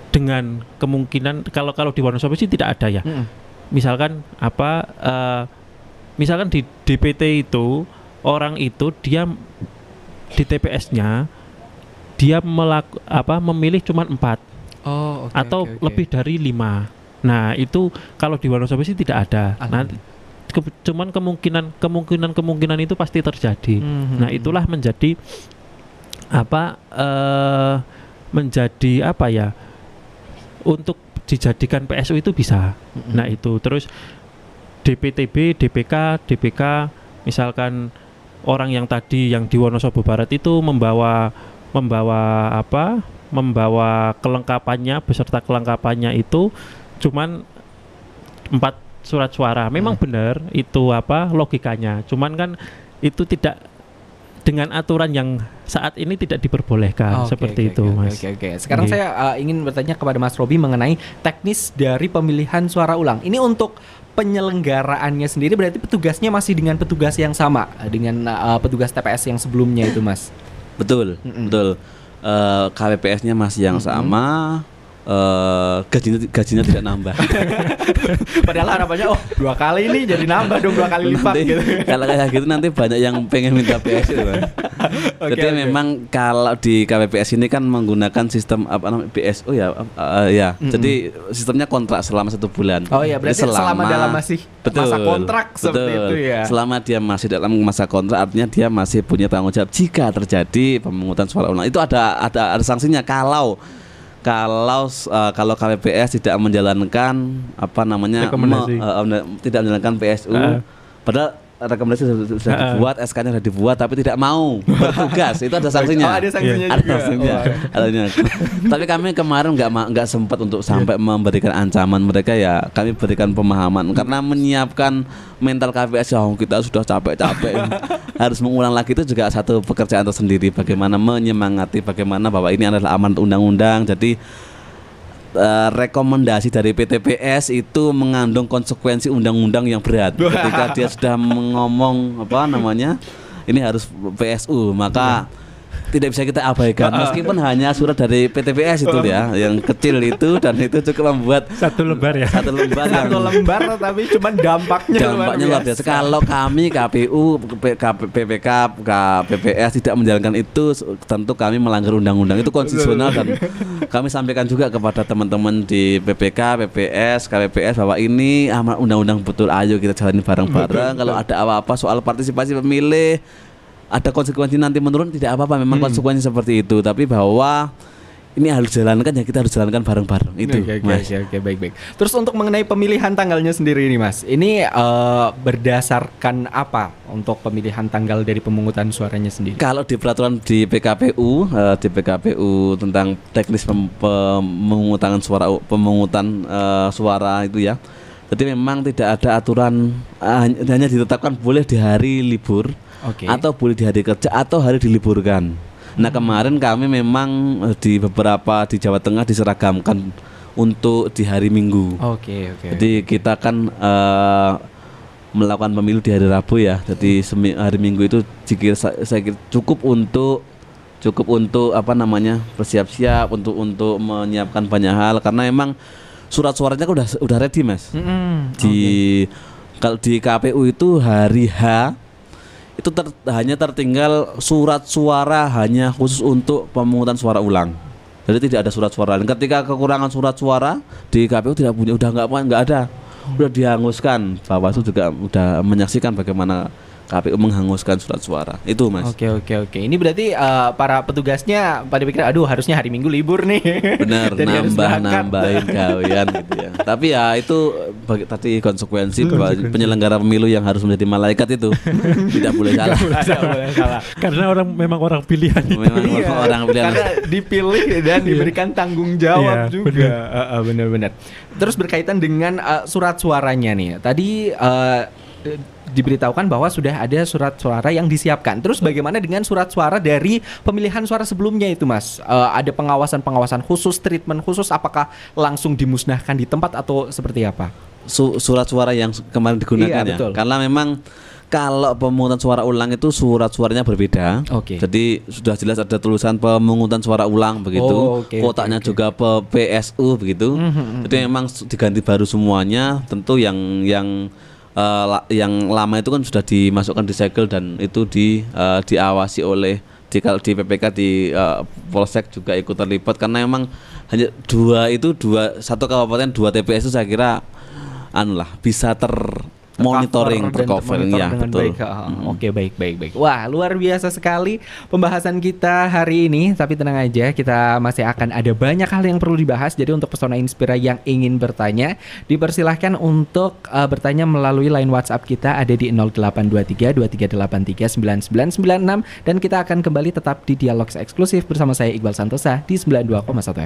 dengan kemungkinan kalau di Wonosobo sih tidak ada ya. Misalkan misalkan di DPT itu orang itu dia di TPS-nya dia memilih cuma 4 atau lebih dari 5. Nah itu kalau di Wonosobo sih tidak ada. Nanti cuman kemungkinan itu pasti terjadi. Nah itulah menjadi untuk dijadikan PSU itu bisa. Nah itu terus DPTB, DPK misalkan orang yang tadi yang di Wonosobo Barat itu membawa kelengkapannya beserta kelengkapannya itu cuman 4 surat suara. Memang benar itu logikanya. Cuman kan itu tidak dengan aturan yang saat ini tidak diperbolehkan seperti itu, Mas. Sekarang saya ingin bertanya kepada Mas Robi mengenai teknis dari pemilihan suara ulang. Ini untuk penyelenggaraannya sendiri berarti petugasnya masih dengan petugas yang sama dengan petugas TPS yang sebelumnya itu, Mas. Betul. KPPS-nya masih yang sama. Gajinya tidak nambah. Padahal harapannya 2 kali ini jadi nambah dong 2 kali lipat gitu. Kalau kayak gitu nanti banyak yang pengen minta PSU. Jadi memang kalau di KPPS ini kan menggunakan sistem BSO ya. Jadi sistemnya kontrak selama 1 bulan. Berarti selama dalam masih masa kontrak seperti itu ya. Selama dia masih dalam masa kontrak artinya dia masih punya tanggung jawab jika terjadi pemungutan suara ulang. Itu ada sanksinya kalau KPPS tidak menjalankan tidak menjalankan PSU, padahal rekomendasi sudah dibuat, SK-nya sudah dibuat tapi tidak mau bertugas, itu ada sanksinya. Ada sanksinya. Tapi kami kemarin nggak sempat untuk sampai memberikan ancaman mereka ya. Kami berikan pemahaman karena menyiapkan mental KPPS kita sudah capek-capek harus mengulang lagi itu juga satu pekerjaan tersendiri. Bagaimana menyemangati bagaimana bahwa ini adalah amanat undang-undang. Jadi rekomendasi dari PTPS itu mengandung konsekuensi undang-undang yang berat. Ketika dia sudah ngomong ini harus PSU, maka tidak bisa kita abaikan meskipun hanya surat dari PTPS itu ya yang kecil itu, dan itu cukup membuat satu lembar tapi cuman dampaknya luar biasa. Kalau kami KPU, PPK, KPPS tidak menjalankan itu, tentu kami melanggar undang-undang, itu konstitusional. Dan kami sampaikan juga kepada teman-teman di PPK, PPS, KPPS bahwa ini amanat undang-undang betul, ayo kita jalani bareng-bareng. Kalau ada apa-apa soal partisipasi pemilih, ada konsekuensi nanti menurun, tidak apa-apa, memang konsekuensi seperti itu, tapi bahwa ini harus dijalankan ya, kita harus jalankan bareng-bareng itu. Baik. Terus untuk mengenai pemilihan tanggalnya sendiri ini, Mas, ini berdasarkan apa untuk pemilihan tanggal dari pemungutan suaranya sendiri? Kalau di peraturan di PKPU tentang teknis pemungutan suara itu ya, jadi memang tidak ada aturan, hanya ditetapkan boleh di hari libur. Atau boleh di hari kerja atau hari diliburkan. Nah kemarin kami memang di beberapa di Jawa Tengah diseragamkan untuk di hari Minggu. Jadi kita kan melakukan pemilu di hari Rabu ya. Jadi hari Minggu itu saya kira cukup untuk bersiap-siap untuk menyiapkan banyak hal, karena memang surat suaranya kan udah ready, Mas. Kalau di KPU itu hari H itu hanya tertinggal surat suara hanya khusus untuk pemungutan suara ulang. Jadi tidak ada surat suara. Dan ketika kekurangan surat suara di KPU tidak punya, udah nggak ada, udah dihanguskan. Bawaslu juga udah menyaksikan bagaimana KPU menghanguskan surat suara. Itu Mas. Oke. Ini berarti para petugasnya pada pikir aduh harusnya hari Minggu libur nih. Benar, nambahin gawean gitu ya. Tapi ya itu tadi konsekuensi penyelenggara pemilu yang harus menjadi malaikat itu tidak boleh salah. Karena memang orang pilihan. Memang orang pilihan. Karena dipilih dan diberikan tanggung jawab juga. Benar. Terus berkaitan dengan surat suaranya nih. Tadi diberitahukan bahwa sudah ada surat suara yang disiapkan. Terus bagaimana dengan surat suara dari pemilihan suara sebelumnya itu Mas? Ada pengawasan khusus, treatment khusus, apakah langsung dimusnahkan di tempat atau seperti apa? Surat suara yang kemarin digunakan ya? Betul. Karena memang kalau pemungutan suara ulang itu surat suaranya berbeda. Jadi sudah jelas ada tulisan pemungutan suara ulang begitu. Kotaknya juga PSU begitu. Jadi memang diganti baru semuanya. Tentu yang lama itu kan sudah dimasukkan di segel dan itu diawasi oleh kalau di PPK di Polsek juga ikut terlibat karena memang hanya satu kabupaten 2 TPS itu saya kira bisa monitoring tercover ya betul. Baik. Oke, baik. Wah, luar biasa sekali pembahasan kita hari ini. Tapi tenang aja, kita masih akan ada banyak hal yang perlu dibahas. Jadi untuk Pesona Inspira yang ingin bertanya, dipersilahkan untuk bertanya melalui line WhatsApp kita ada di 0823 2383 9996 dan kita akan kembali tetap di dialog eksklusif bersama saya Iqbal Santosa di 92,1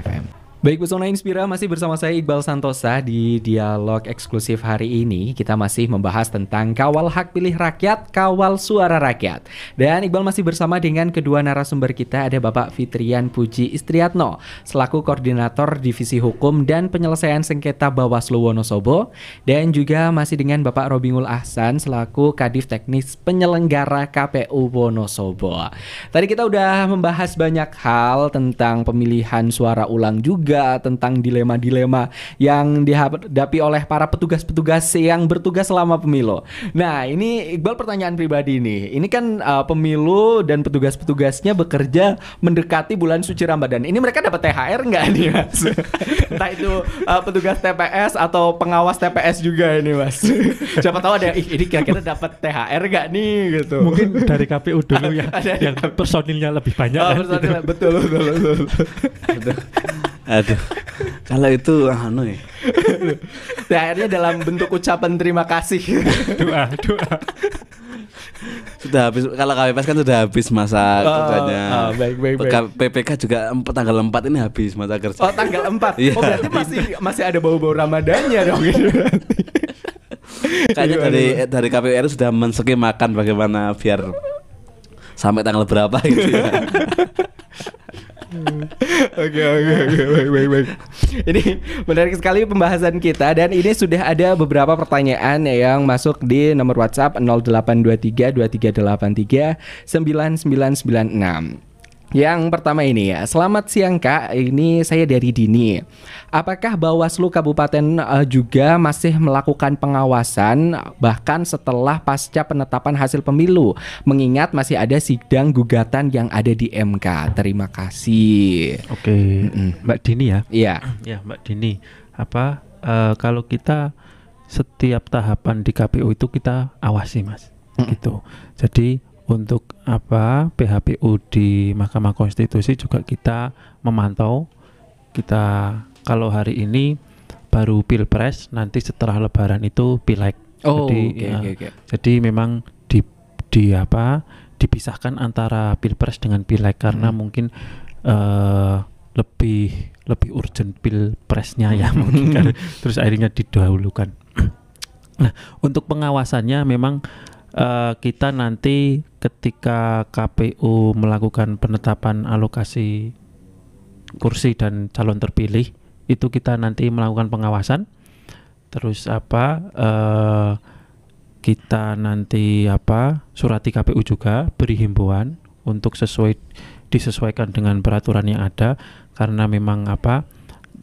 FM. Baik, Pesona Inspira masih bersama saya Iqbal Santosa di dialog eksklusif hari ini. Kita masih membahas tentang kawal hak pilih rakyat, kawal suara rakyat. Dan Iqbal masih bersama dengan kedua narasumber kita, ada Bapak Fitrian Puji Istriatno selaku Koordinator Divisi Hukum dan Penyelesaian Sengketa Bawaslu Wonosobo, dan juga masih dengan Bapak Robingul Ahsan selaku Kadif Teknis Penyelenggara KPU Wonosobo. Tadi kita udah membahas banyak hal tentang pemilihan suara ulang juga, tentang dilema-dilema yang dihadapi oleh para petugas-petugas yang bertugas selama pemilu. Nah, ini Iqbal pertanyaan pribadi nih. Ini kan pemilu dan petugas-petugasnya bekerja mendekati bulan suci Ramadan. Ini mereka dapat THR nggak nih, Mas? Entah itu petugas TPS atau pengawas TPS juga ini, Mas. Siapa tahu ada ini kira-kira dapat THR nggak nih gitu. Mungkin dari KPU dulu yang personilnya lebih banyak. Personilnya, betul. Aduh, kalau itu THR-nya dalam bentuk ucapan terima kasih. Doa. Sudah habis, kalau KPPS kan sudah habis masa kerjanya. Baik. PPK juga tanggal 4 ini habis masa kerja. Tanggal 4. Berarti masih ada bau-bau Ramadannya dong gitu. Kayaknya dari KPU sudah menskemakan bagaimana biar sampai tanggal berapa gitu ya. Oke, baik. Ini menarik sekali pembahasan kita dan ini sudah ada beberapa pertanyaan yang masuk di nomor WhatsApp 0823 2383 9996. Yang pertama ini ya, selamat siang Kak, ini saya dari Dini. Apakah Bawaslu Kabupaten juga masih melakukan pengawasan bahkan setelah pasca penetapan hasil pemilu? Mengingat masih ada sidang gugatan yang ada di MK. Terima kasih. Oke, Mbak Dini ya? Iya. Ya Mbak Dini, kalau kita setiap tahapan di KPU itu kita awasi Mas, gitu. Jadi untuk PHPU di Mahkamah Konstitusi juga kita memantau. Kita kalau hari ini baru Pilpres, nanti setelah Lebaran itu Pileg. Jadi memang dipisahkan antara Pilpres dengan Pileg karena mungkin lebih urgent Pilpresnya ya mungkin kan. Terus akhirnya didahulukan. Nah, untuk pengawasannya memang kita nanti ketika KPU melakukan penetapan alokasi kursi dan calon terpilih itu kita nanti melakukan pengawasan. Terus kita nanti surati KPU juga, beri himbauan untuk disesuaikan dengan peraturan yang ada karena memang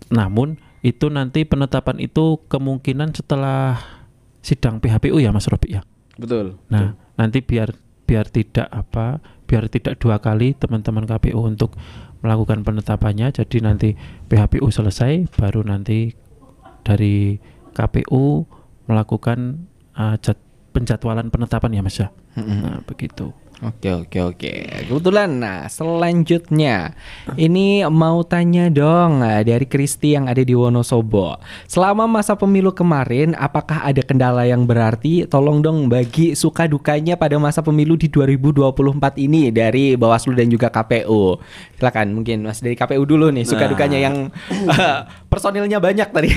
namun itu nanti penetapan itu kemungkinan setelah sidang PHPU ya Mas Robi ya. Betul. Nah, nanti biar tidak 2 kali teman-teman KPU untuk melakukan penetapannya. Jadi nanti PHPU selesai, baru nanti dari KPU melakukan penjadwalan penetapan ya Mas ya. Nah, begitu. Oke. Kebetulan, nah selanjutnya ini mau tanya dong dari Kristi yang ada di Wonosobo. Selama masa pemilu kemarin, apakah ada kendala yang berarti? Tolong dong bagi suka dukanya pada masa pemilu di 2024 ini dari Bawaslu dan juga KPU. Silakan mungkin Mas dari KPU dulu nih, suka dukanya yang personilnya banyak tadi.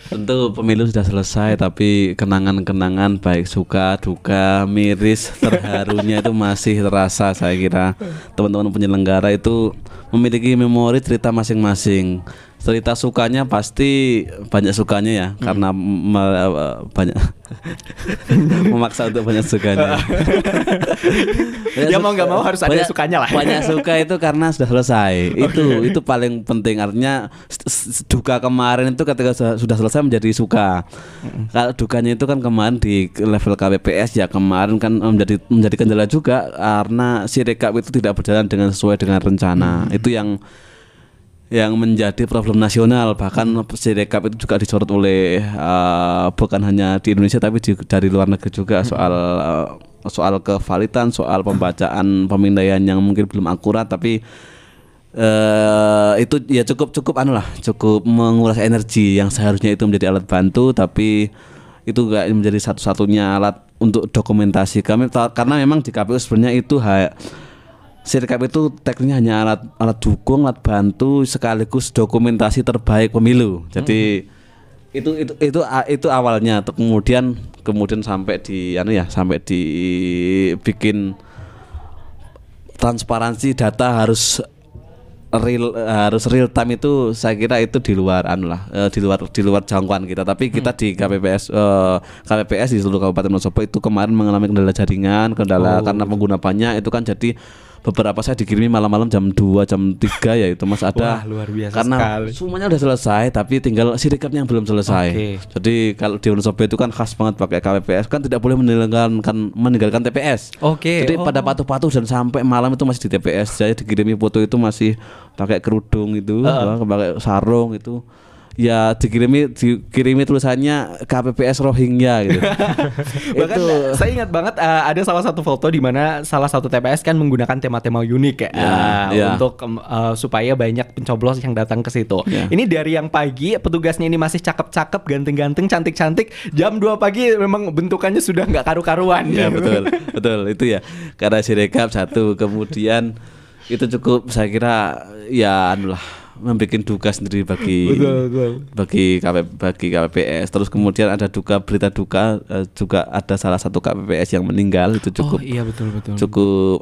Tentu pemilu sudah selesai, tapi kenangan-kenangan baik suka, duka, miris, terharu itu masih terasa. Saya kira teman-teman penyelenggara itu memiliki memori cerita masing-masing. Cerita sukanya pasti banyak sukanya ya, karena banyak memaksa untuk banyak sukanya. Ya mau nggak mau harus ada sukanya lah. Banyak suka itu karena sudah selesai. Itu paling penting. Artinya duka kemarin itu ketika sudah selesai menjadi suka. Kalau dukanya itu kan kemarin di level KPPS ya, kemarin kan menjadi kendala juga karena Sirekap itu tidak berjalan sesuai dengan rencana. Itu yang menjadi problem nasional. Bahkan Sirekap itu juga disorot oleh bukan hanya di Indonesia tapi dari luar negeri juga, soal kevalidan, soal pembacaan pemindaian yang mungkin belum akurat, tapi itu ya cukup menguras energi yang seharusnya itu menjadi alat bantu, tapi itu gak menjadi satu-satunya alat untuk dokumentasi kami, karena memang di KPU sebenarnya itu Sirekap itu tekniknya hanya alat dukung, alat bantu sekaligus dokumentasi terbaik pemilu. Jadi itu awalnya. Kemudian sampai dibikin transparansi data harus real time, itu saya kira itu di luar jangkauan kita. Tapi kita di KPPS di seluruh Kabupaten Wonosobo itu kemarin mengalami kendala jaringan, karena pengguna banyak. Itu kan jadi beberapa saya dikirimi malam-malam jam 2, jam 3 ya itu Mas ada. Wah, luar biasa karena sekali. Semuanya udah selesai tapi tinggal Sirekapnya yang belum selesai. Jadi kalau di Wonosobo itu kan khas banget pakai KPPS, kan tidak boleh meninggalkan TPS. Jadi pada patuh-patuh dan sampai malam itu masih di TPS. Saya dikirimi foto itu masih pakai kerudung itu, pakai sarung itu. Ya dikirimi tulisannya KPPS Rohingya gitu. Bahkan saya ingat banget ada salah satu foto di mana salah satu TPS kan menggunakan tema-tema unik untuk supaya banyak pencoblos yang datang ke situ. Ini dari yang pagi petugasnya ini masih cakep-cakep, ganteng-ganteng, cantik-cantik. Jam 2 pagi memang bentukannya sudah nggak karu-karuan. Ya betul itu ya. Karena Sirekap satu, kemudian itu cukup saya kira ya membuat duka sendiri bagi KPPS. Terus kemudian ada berita duka juga, ada salah satu KPPS yang meninggal. Itu cukup cukup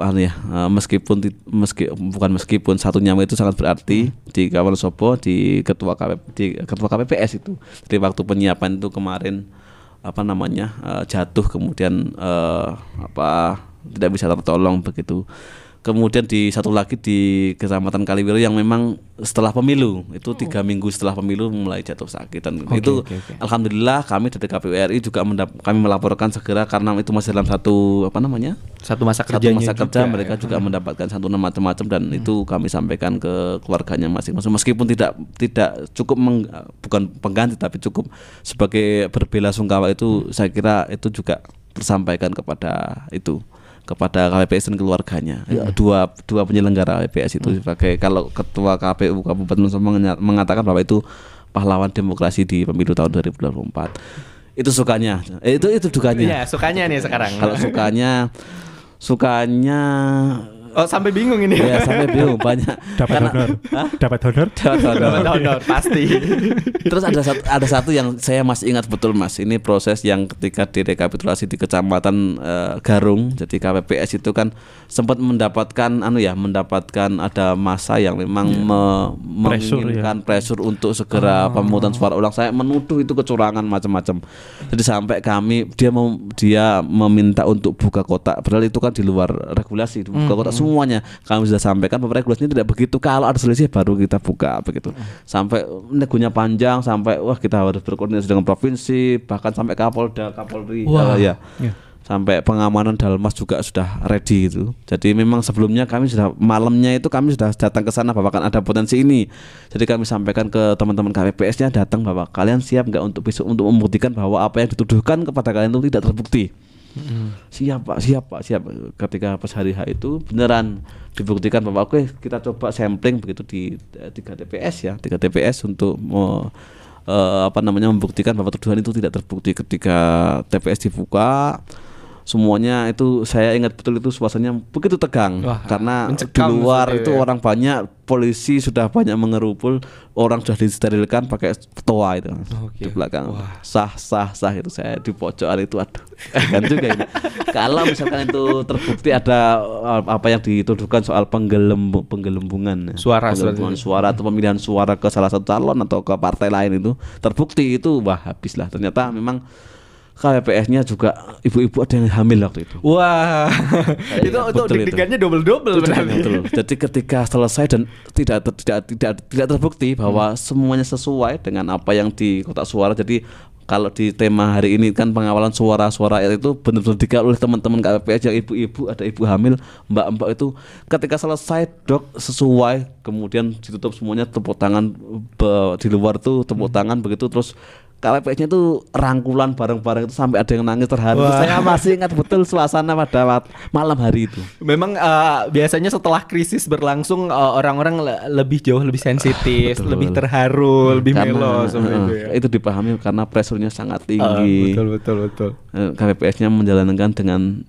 meskipun satu nyawa itu sangat berarti di Wonosobo, di ketua KPPS itu. Jadi waktu penyiapan itu kemarin jatuh, kemudian tidak bisa tertolong begitu. Kemudian di satu lagi di Kecamatan Kaliwiro yang memang setelah pemilu itu 3 minggu setelah pemilu mulai jatuh sakit, dan alhamdulillah kami dari KPU RI juga kami melaporkan segera, karena itu masih dalam satu masa kerja mereka juga mendapatkan santunan macam-macam, dan itu kami sampaikan ke keluarganya masing-masing, meskipun tidak cukup bukan pengganti tapi cukup sebagai berbela-sungkawa. Itu saya kira itu juga tersampaikan kepada KPPS dan keluarganya. Dua penyelenggara KPPS itu sebagai, kalau ketua KPU Kabupaten Wonosobo mengatakan bahwa itu pahlawan demokrasi di pemilu tahun 2024. Itu sukanya. Itu dukanya. Iya, sukanya nih sekarang. Kalau sukanya sampai bingung ini. Ya, sampai bingung banyak. Dapat honor pasti. Terus ada satu yang saya masih ingat betul Mas. Ini proses yang ketika direkapitulasi di Kecamatan Garung. Jadi KPPS itu kan sempat mendapatkan ada masa yang memang menginginkan pressure untuk segera pemungutan suara ulang. Saya menuduh itu kecurangan macam-macam. Jadi sampai dia meminta untuk buka kotak, padahal itu kan di luar regulasi. Buka kotak semuanya kami sudah sampaikan bahwa regulasinya tidak begitu, kalau ada selisih baru kita buka begitu. Sampai negonya panjang, sampai wah kita harus berkoordinasi dengan provinsi, bahkan sampai Kapolda, Kapolri, sampai pengamanan Dalmas juga sudah ready itu. Jadi memang sebelumnya kami sudah malamnya itu kami sudah datang ke sana bahwa kan ada potensi ini. Jadi kami sampaikan ke teman-teman KPPS-nya datang bahwa kalian siap nggak untuk besok untuk membuktikan bahwa apa yang dituduhkan kepada kalian itu tidak terbukti. Siap Pak, siap. Ketika pas hari H itu beneran dibuktikan bahwa oke, kita coba sampling begitu di 3 TPS untuk membuktikan bahwa tuduhan itu tidak terbukti. Ketika TPS dibuka semuanya itu saya ingat betul itu suasananya begitu tegang. Wah, karena di luar itu orang banyak, polisi sudah banyak mengerupul, orang sudah disterilkan pakai toa itu di belakang. Sah itu saya di pojokan itu, aduh kan juga ini. Kalau misalkan itu terbukti ada apa yang dituduhkan soal penggelembungan suara atau pemilihan suara ke salah satu calon atau ke partai lain itu terbukti, itu wah habislah. Ternyata memang KPPS-nya juga ibu-ibu ada yang hamil waktu itu. Wah, itu deg-degannya double-double betul. Jadi ketika selesai dan tidak terbukti bahwa semuanya sesuai dengan apa yang di kotak suara. Jadi kalau di tema hari ini kan pengawalan suara-suara itu benar-benar dikawal oleh teman-teman KPPS yang ibu-ibu, ada ibu hamil, mbak-mbak itu ketika selesai dok sesuai, kemudian ditutup semuanya, tepuk tangan di luar tuh tepuk tangan begitu, terus KPPS-nya tuh rangkulan bareng-bareng itu sampai ada yang nangis terharu. Saya masih ingat betul suasana pada malam hari itu. Memang biasanya setelah krisis berlangsung orang-orang jauh lebih sensitif, lebih terharu, lebih melo itu ya. Itu dipahami karena pressure-nya sangat tinggi. Betul. KPPS-nya menjalankan dengan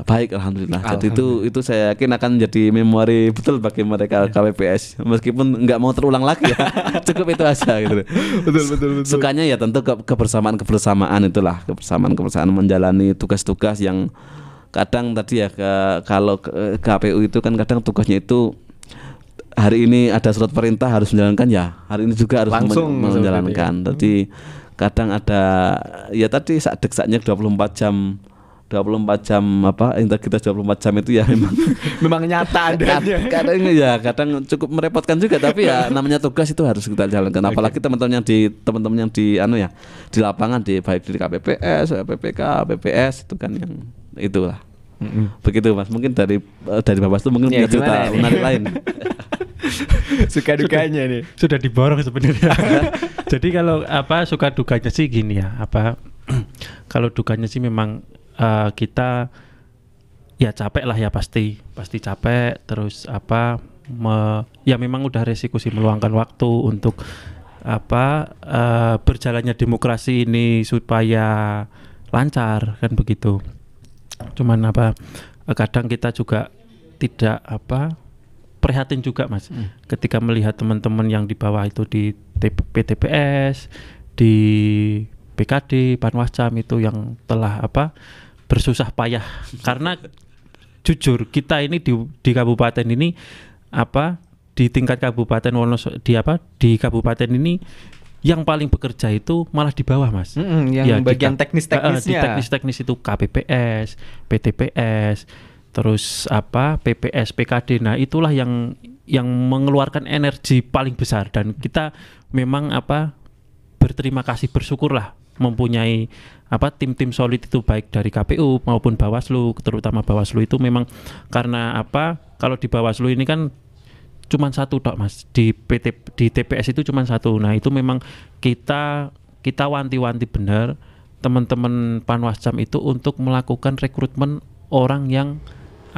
baik alhamdulillah. Jadi itu saya yakin akan menjadi memori betul bagi mereka KPPS. Meskipun nggak mau terulang lagi ya. Cukup itu aja gitu. Betul. Sukanya ya tentu kebersamaan itulah, kebersamaan menjalani tugas-tugas yang kadang tadi ya kalau KPU itu kan kadang tugasnya itu hari ini ada surat perintah harus menjalankan, ya hari ini juga harus menjalankan. Jadi kadang ada ya tadi deksaknya 24 jam apa integritas 24 jam itu ya memang nyata adanya. Kadang cukup merepotkan juga, tapi ya namanya tugas itu harus kita jalankan. Apalagi teman-teman yang di di lapangan, baik di KPPS, PPK, PPS itu kan yang itulah. Begitu Mas. Mungkin dari Bawaslu mungkin punya cerita menarik lain. Suka dukanya nih sudah diborong sebenarnya. Jadi kalau suka dukanya sih gini ya, kalau dukanya sih memang kita ya capek lah ya, pasti capek, terus ya memang udah resiko sih meluangkan waktu untuk berjalannya demokrasi ini supaya lancar kan begitu. Cuman kadang kita juga tidak prihatin juga Mas, ketika melihat teman-teman yang di bawah itu di PTPS, di PKD, Panwascam itu yang telah bersusah payah. Karena jujur kita ini di kabupaten ini di tingkat kabupaten Wonosobo di kabupaten ini yang paling bekerja itu malah di bawah Mas. Yang bagian teknis-teknisnya. Di teknis-teknis itu KPPS, PTPS, terus PPS, PKD. Nah, itulah yang mengeluarkan energi paling besar, dan kita memang berterima kasih, bersyukurlah mempunyai tim-tim solid itu, baik dari KPU maupun Bawaslu. Terutama Bawaslu itu memang karena kalau di Bawaslu ini kan cuma satu tok Mas, di TPS itu cuma satu. Nah, itu memang kita wanti-wanti benar teman-teman Panwascam itu untuk melakukan rekrutmen orang yang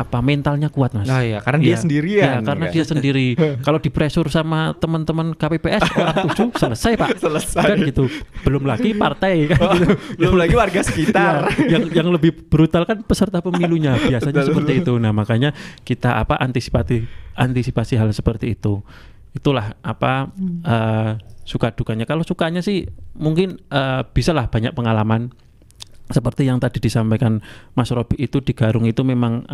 mentalnya kuat Mas. Nah ya, karena dia sendirian. Ya, karena dia sendiri. Kalau dipresur sama teman-teman KPPS orang 7 selesai Pak. Kan gitu. Belum lagi partai kan gitu. Belum lagi warga sekitar. Ya, yang lebih brutal kan peserta pemilunya biasanya seperti itu. Nah, makanya kita antisipasi hal seperti itu. Itulah suka dukanya. Kalau sukanya sih mungkin bisalah banyak pengalaman. Seperti yang tadi disampaikan Mas Robi, itu di Garung itu memang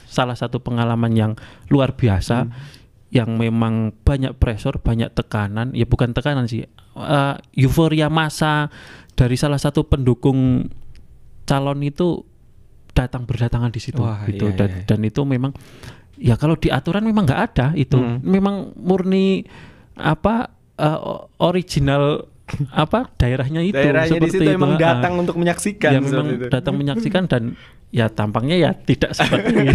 salah satu pengalaman yang luar biasa, yang memang banyak pressure, banyak tekanan. Ya bukan tekanan sih, euforia massa dari salah satu pendukung calon itu berdatangan di situ. Wah, gitu. Iya. Dan itu memang ya kalau di aturan memang nggak ada itu. Memang murni original daerahnya itu. Daerahnya di situ memang datang untuk menyaksikan. Ya memang datang menyaksikan dan ya tampangnya ya tidak seperti ini.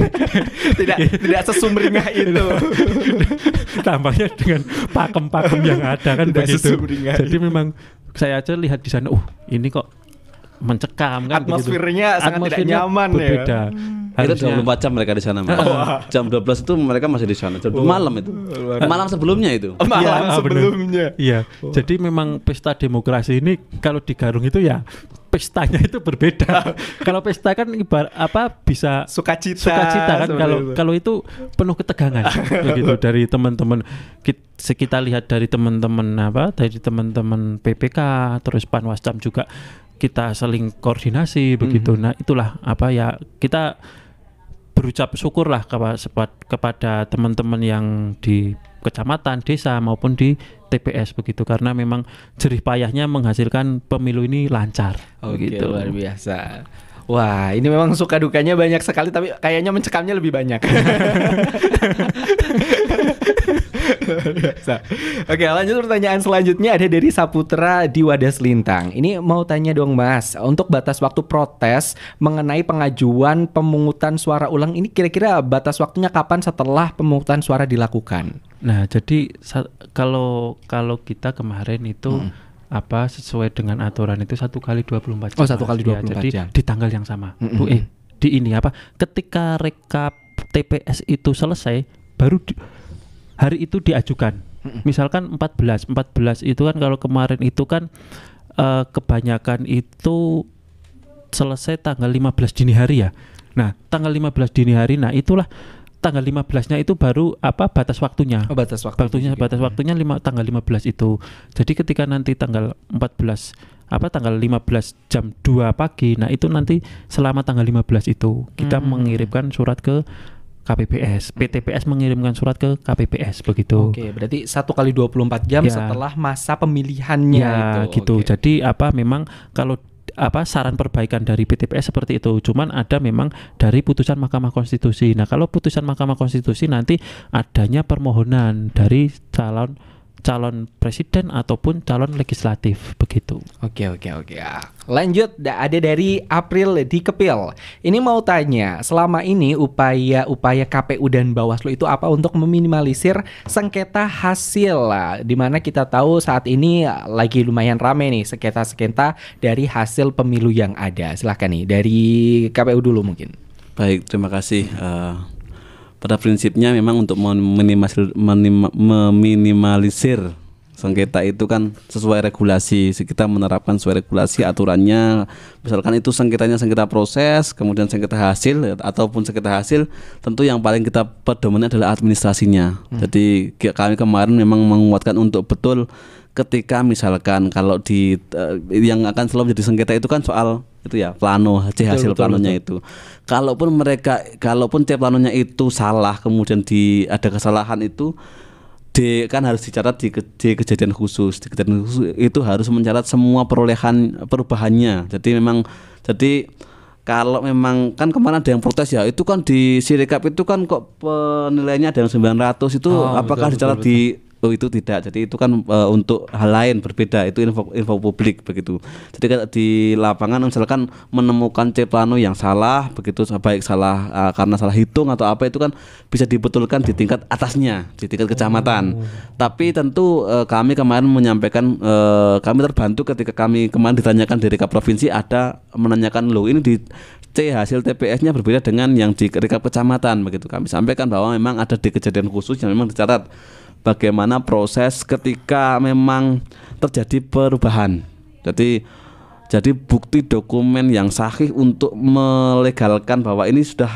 tidak sesumringah itu. Tampangnya dengan pakem-pakem yang ada kan begitu. Jadi memang saya aja lihat di sana, ini kok mencekam kan, atmosfernya sangat tidak nyaman berbeda. Ya. Itu 24 jam mereka di sana. Jam 12 itu mereka masih di sana. Jam malam itu. Malam sebelumnya itu. Malam sebelumnya. Iya. Jadi memang pesta demokrasi ini kalau di Garung itu ya pestanya itu berbeda. Kalau pesta kan bisa sukacita kan, kalau itu penuh ketegangan begitu dari teman-teman. Kita lihat dari teman-teman dari teman-teman PPK terus Panwascam juga kita saling koordinasi begitu. Nah, itulah kita berucap syukurlah kepada teman-teman yang di kecamatan, desa maupun di TPS begitu, karena memang jerih payahnya menghasilkan pemilu ini lancar. Gitu. Luar biasa. Wah, ini memang suka dukanya banyak sekali, tapi kayaknya mencekamnya lebih banyak. Oke, lanjut pertanyaan selanjutnya ada dari Saputra di Wadas Lintang. Ini mau tanya dong Mas, untuk batas waktu protes mengenai pengajuan pemungutan suara ulang ini kira-kira batas waktunya kapan setelah pemungutan suara dilakukan? Nah, jadi kalau kita kemarin itu sesuai dengan aturan itu 1 kali 24 jam. 1 kali 24 jadi jam. Di tanggal yang sama. Di ini ketika rekap TPS itu selesai baru hari itu diajukan. Misalkan 14 itu kan kalau kemarin itu kan kebanyakan itu selesai tanggal 15 dini hari ya. Nah, tanggal 15 dini hari, nah itulah tanggal 15-nya itu baru batas waktunya. Batas waktunya tanggal 15 itu. Jadi ketika nanti tanggal 14 tanggal 15 jam 2 pagi, nah itu nanti selama tanggal 15 itu kita mengirimkan surat ke KPPS, PTPS mengirimkan surat ke KPPS begitu. Oke, berarti 1 kali 24 jam setelah masa pemilihannya itu. Gitu. Oke. Jadi memang kalau saran perbaikan dari PTPS seperti itu. Cuman ada memang dari putusan Mahkamah Konstitusi. Nah, kalau putusan Mahkamah Konstitusi nanti adanya permohonan dari calon presiden ataupun calon legislatif begitu. Oke. Lanjut, ada dari April di Kepil. Ini mau tanya, selama ini upaya KPU dan Bawaslu itu apa untuk meminimalisir sengketa hasil, di mana kita tahu saat ini lagi lumayan rame nih sengketa dari hasil pemilu yang ada. Silahkan nih dari KPU dulu mungkin. Baik, terima kasih. Pada prinsipnya memang untuk meminimalisir sengketa itu kan sesuai regulasi. Kita menerapkan sesuai regulasi aturannya. Misalkan itu sengketa proses, kemudian sengketa hasil ataupun sengketa hasil, tentu yang paling kita pedomani adalah administrasinya. Jadi kami kemarin memang menguatkan untuk betul ketika misalkan kalau yang akan selalu jadi sengketa itu kan soal itu ya plano hasil planonya itu. Kalaupun C planonya itu salah, kemudian ada kesalahan itu kan harus dicatat di kejadian khusus. Di kejadian khusus itu harus mencatat semua perubahannya. Jadi kalau memang kan kemarin ada yang protes ya, itu kan di Sirekap itu kan kok penilaiannya ada yang 900 itu apakah dicatat di itu tidak. Jadi itu kan untuk hal lain berbeda, itu info publik begitu. Jadi di lapangan misalkan menemukan C plano yang salah begitu, baik salah karena salah hitung atau apa, itu kan bisa dibetulkan di tingkat atasnya, di tingkat kecamatan. Tapi tentu kami kemarin menyampaikan, kami terbantu ketika kami kemarin ditanyakan dari Rekap Provinsi, ada menanyakan loh ini di C hasil TPS-nya berbeda dengan yang di Rekap Kecamatan begitu. Kami sampaikan bahwa memang ada di kejadian khusus yang memang dicatat bagaimana proses ketika memang terjadi perubahan. Jadi bukti dokumen yang sahih untuk melegalkan bahwa ini sudah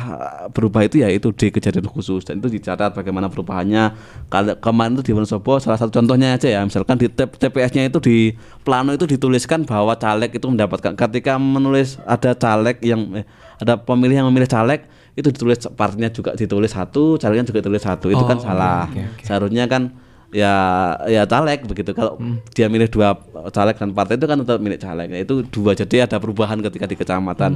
berubah itu yaitu di kejadian khusus, dan itu dicatat bagaimana perubahannya. Kalau kemarin itu di Wonosobo salah satu contohnya aja ya, misalkan di TPS-nya itu di plano itu dituliskan bahwa caleg itu mendapatkan, ketika menulis ada caleg yang ada pemilih yang memilih caleg, itu ditulis partnya juga ditulis 1, calegnya juga ditulis 1. Itu kan salah. Okay. Seharusnya kan ya caleg begitu. Kalau dia milih 2 caleg dan partai itu kan tetap milik caleg. Itu 2, jadi ada perubahan ketika di kecamatan.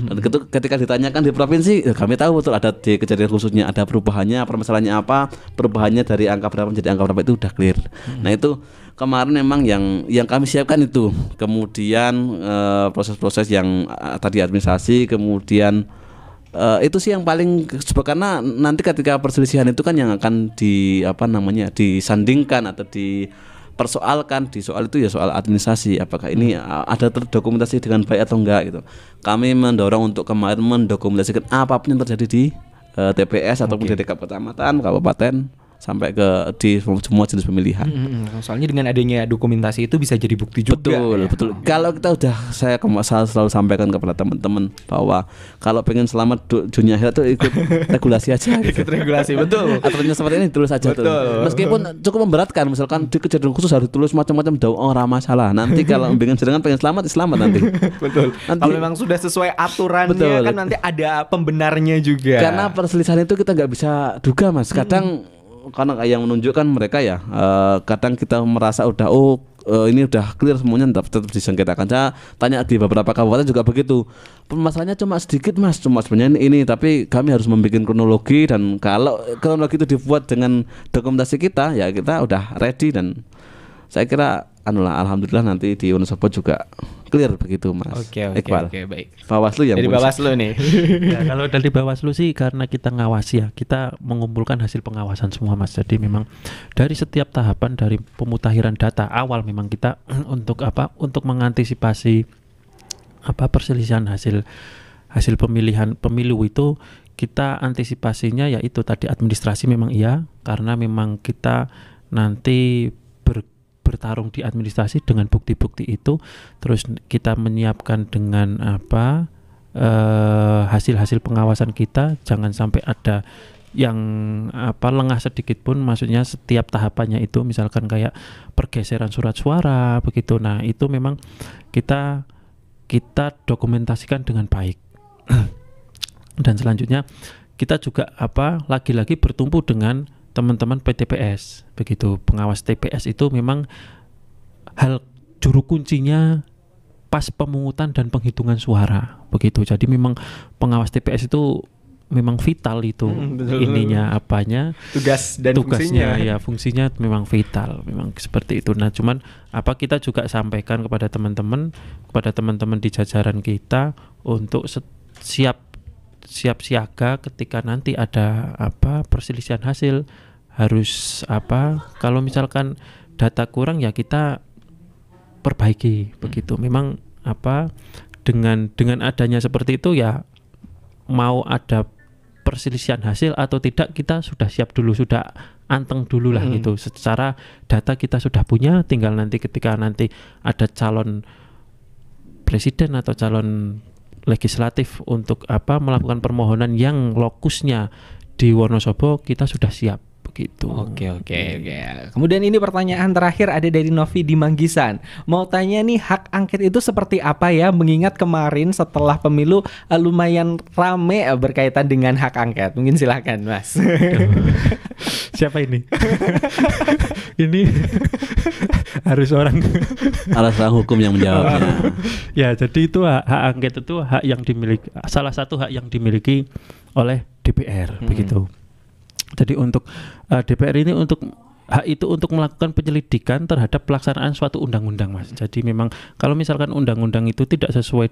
Dan ketika ditanyakan di provinsi, ya kami tahu betul ada di kejadian khususnya ada perubahannya, permasalahannya apa, perubahannya dari angka berapa menjadi angka berapa itu udah clear. Nah itu kemarin memang yang kami siapkan itu. Kemudian proses-proses yang tadi administrasi, kemudian itu sih yang paling, karena nanti ketika perselisihan itu kan yang akan disandingkan atau dipersoalkan di soal itu ya soal administrasi, apakah ini ada terdokumentasi dengan baik atau enggak gitu. Kami mendorong untuk kemarin mendokumentasikan apapun yang terjadi di TPS ataupun di tingkat kecamatan, kabupaten, sampai di semua jenis pemilihan. Soalnya dengan adanya dokumentasi itu bisa jadi bukti juga. Betul. Kalau kita saya selalu sampaikan kepada teman-teman bahwa kalau pengen selamat dunia akhirat itu ikut regulasi aja. Ikut regulasi, betul. Aturannya seperti ini tulis aja tuh. Meskipun cukup memberatkan, misalkan di kejadian khusus harus tulis macam-macam, orang masalah. Nanti kalau pengen selamat nanti. Betul. Kalau memang sudah sesuai aturannya kan nanti ada pembenarnya juga. Karena perselisihan itu kita nggak bisa duga, Mas. Kadang karena yang menunjukkan mereka ya kadang kita merasa udah ini udah clear semuanya, tetap disengketakan. Saya tanya di beberapa kabupaten juga begitu, permasalahannya cuma sedikit Mas, cuma sebenarnya ini, tapi kami harus membuat kronologi, dan kalau kronologi itu dibuat dengan dokumentasi kita ya kita udah ready. Dan saya kira alhamdulillah nanti di Wonosobo juga clear begitu Mas. Oke, baik. Bawaslu yang dari Bawaslu nih. Ya, kalau dari Bawaslu sih karena kita ngawasi ya, kita mengumpulkan hasil pengawasan semua Mas. Jadi memang dari setiap tahapan dari pemutakhiran data awal memang kita untuk mengantisipasi perselisihan hasil pemilu itu, kita antisipasinya yaitu tadi administrasi memang iya, karena memang kita nanti bertarung di administrasi dengan bukti-bukti itu, terus kita menyiapkan dengan hasil-hasil pengawasan kita, jangan sampai ada yang lengah sedikit pun, maksudnya setiap tahapannya itu, misalkan kayak pergeseran surat suara begitu. Nah itu memang kita dokumentasikan dengan baik. Dan selanjutnya kita juga lagi-lagi bertumpu dengan teman-teman PTPS begitu. Pengawas TPS itu memang hal juru kuncinya pas pemungutan dan penghitungan suara begitu. Jadi memang pengawas TPS itu memang vital itu, ininya tugasnya ya, fungsinya memang vital, memang seperti itu. Nah cuman kita juga sampaikan kepada teman-teman di jajaran kita untuk siap siaga ketika nanti ada perselisihan hasil. Harus kalau misalkan data kurang ya kita perbaiki begitu. Memang dengan adanya seperti itu ya, mau ada perselisihan hasil atau tidak kita sudah siap dulu, sudah anteng dulu lah gitu. Secara data kita sudah punya, tinggal nanti ketika nanti ada calon presiden atau calon legislatif untuk melakukan permohonan yang lokusnya di Wonosobo, kita sudah siap begitu. Oke. Kemudian ini pertanyaan terakhir ada dari Novi di Manggisan. Mau tanya nih, hak angket itu seperti apa ya? Mengingat kemarin setelah pemilu lumayan rame berkaitan dengan hak angket. Mungkin silakan Mas. Siapa ini? Ini harus orang hukum yang menjawabnya. Ya, jadi itu hak angket itu hak yang dimiliki, salah satu hak yang dimiliki oleh DPR begitu. Jadi untuk DPR ini untuk hak itu untuk melakukan penyelidikan terhadap pelaksanaan suatu undang-undang Mas. Jadi memang kalau misalkan undang-undang itu tidak sesuai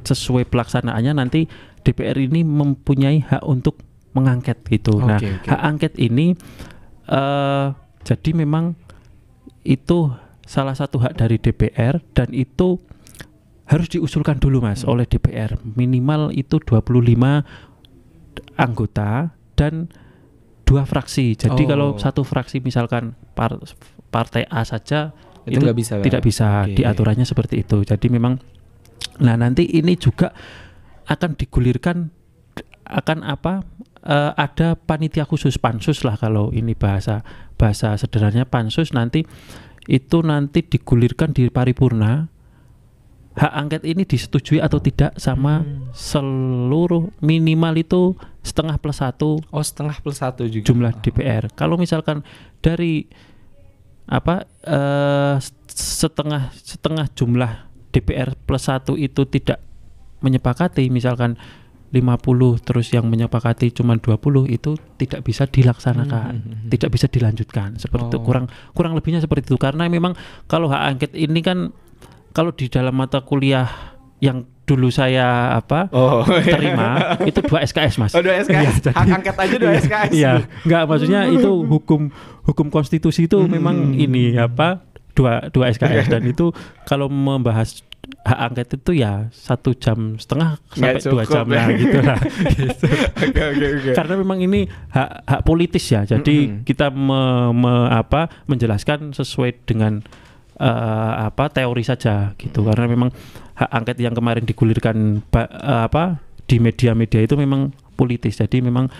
sesuai pelaksanaannya, nanti DPR ini mempunyai hak untuk mengangket gitu. Hak angket ini jadi memang itu salah satu hak dari DPR, dan itu harus diusulkan dulu Mas oleh DPR. Minimal itu 25 anggota dan 2 fraksi. Jadi kalau satu fraksi misalkan partai A saja itu tidak bisa diaturannya seperti itu. Jadi memang nanti ini juga akan digulirkan, akan ada panitia khusus, pansus lah kalau ini bahasa sederhananya, pansus. Nanti digulirkan di paripurna. Hak angket ini disetujui atau tidak sama seluruh, minimal itu setengah plus 1. Setengah plus 1 juga jumlah DPR. Kalau misalkan dari setengah jumlah DPR plus 1 itu tidak menyepakati, misalkan 50 terus yang menyepakati cuma 20, itu tidak bisa dilaksanakan, tidak bisa dilanjutkan. Seperti itu, kurang lebihnya seperti itu. Karena memang kalau hak angket ini kan, kalau di dalam mata kuliah yang dulu saya terima itu 2 SKS, Mas. 2 SKS. Ya, hak angket aja 2 SKS. Iya, enggak, maksudnya itu hukum konstitusi itu memang ini 2 SKS dan itu kalau membahas hak angket itu ya 1,5 jam sampai 2 jam lah gitu lah. Gitu. Okay. Karena memang ini hak politis ya. Jadi kita menjelaskan sesuai dengan teori saja gitu. Karena memang hak angket yang kemarin digulirkan di media-media itu memang politis. Jadi memang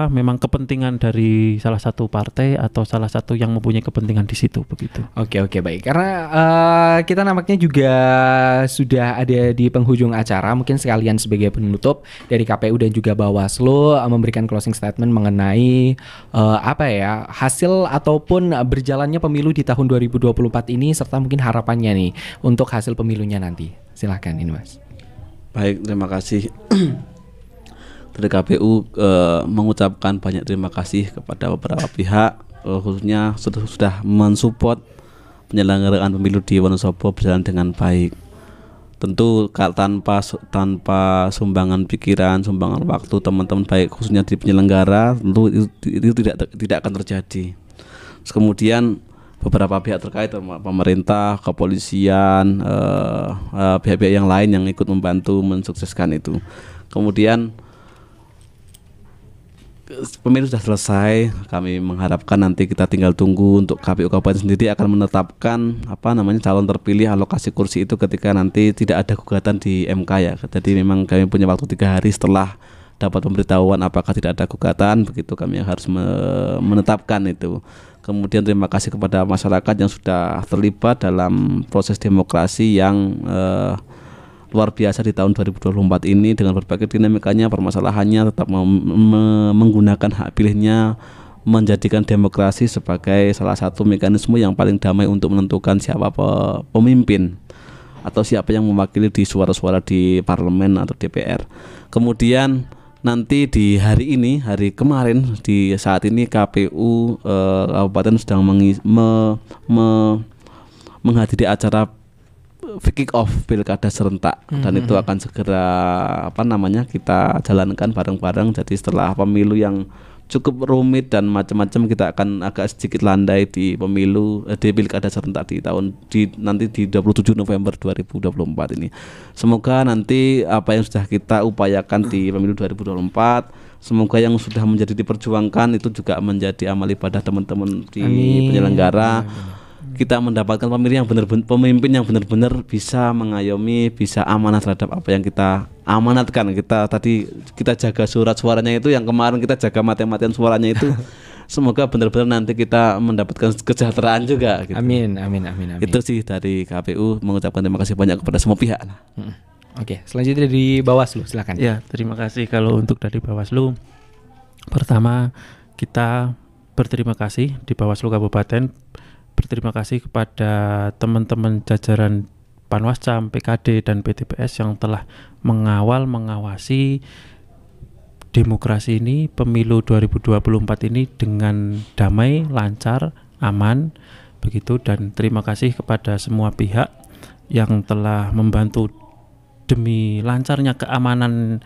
memang kepentingan dari salah satu partai atau salah satu yang mempunyai kepentingan di situ, begitu. Oke, baik. Karena kita nampaknya juga sudah ada di penghujung acara, mungkin sekalian sebagai penutup dari KPU dan juga Bawaslu memberikan closing statement mengenai hasil ataupun berjalannya pemilu di tahun 2024 ini, serta mungkin harapannya nih untuk hasil pemilunya nanti. Silakan ini, Mas. Baik, terima kasih. Dari KPU mengucapkan banyak terima kasih kepada beberapa pihak, khususnya sudah mensupport penyelenggaraan pemilu di Wonosobo berjalan dengan baik. Tentu tanpa sumbangan pikiran, sumbangan waktu teman-teman baik khususnya di penyelenggara, tentu itu tidak akan terjadi. Terus kemudian beberapa pihak terkait, pemerintah, kepolisian, pihak-pihak yang lain yang ikut membantu mensukseskan itu. Kemudian pemilu sudah selesai, kami mengharapkan nanti kita tinggal tunggu untuk KPU Kabupaten sendiri akan menetapkan calon terpilih alokasi kursi itu ketika nanti tidak ada gugatan di MK ya. Jadi memang kami punya waktu 3 hari setelah dapat pemberitahuan apakah tidak ada gugatan, begitu kami harus menetapkan itu. Kemudian terima kasih kepada masyarakat yang sudah terlibat dalam proses demokrasi yang luar biasa di tahun 2024 ini dengan berbagai dinamikanya, permasalahannya, tetap menggunakan hak pilihnya, menjadikan demokrasi sebagai salah satu mekanisme yang paling damai untuk menentukan siapa pemimpin atau siapa yang mewakili di suara-suara di parlemen atau DPR. Kemudian nanti di hari kemarin di saat ini KPU Kabupaten sedang menghadiri acara kick off pilkada serentak dan itu akan segera kita jalankan bareng-bareng. Jadi setelah pemilu yang cukup rumit dan macam-macam, kita akan agak sedikit landai di pemilu di pilkada serentak nanti di 27 November 2024 ini. Semoga nanti apa yang sudah kita upayakan di pemilu 2024, semoga yang sudah menjadi diperjuangkan itu juga menjadi amal ibadah teman-teman di penyelenggara. Kita mendapatkan pemimpin yang benar-benar bisa mengayomi, bisa amanah terhadap apa yang kita amanatkan. Kita jaga surat suaranya itu, yang kemarin kita jaga mati-matian suaranya itu. Semoga benar-benar nanti kita mendapatkan kesejahteraan juga gitu. Amin. Itu sih dari KPU, mengucapkan terima kasih banyak kepada semua pihak. Oke, selanjutnya dari Bawaslu, silakan. Ya, terima kasih. Kalau untuk dari Bawaslu, pertama kita berterima kasih di Bawaslu Kabupaten. Berterima kasih kepada teman-teman jajaran Panwascam, PKD, dan PTPS yang telah mengawasi demokrasi ini, pemilu 2024 ini dengan damai, lancar, aman, begitu. Dan terima kasih kepada semua pihak yang telah membantu demi lancarnya keamanan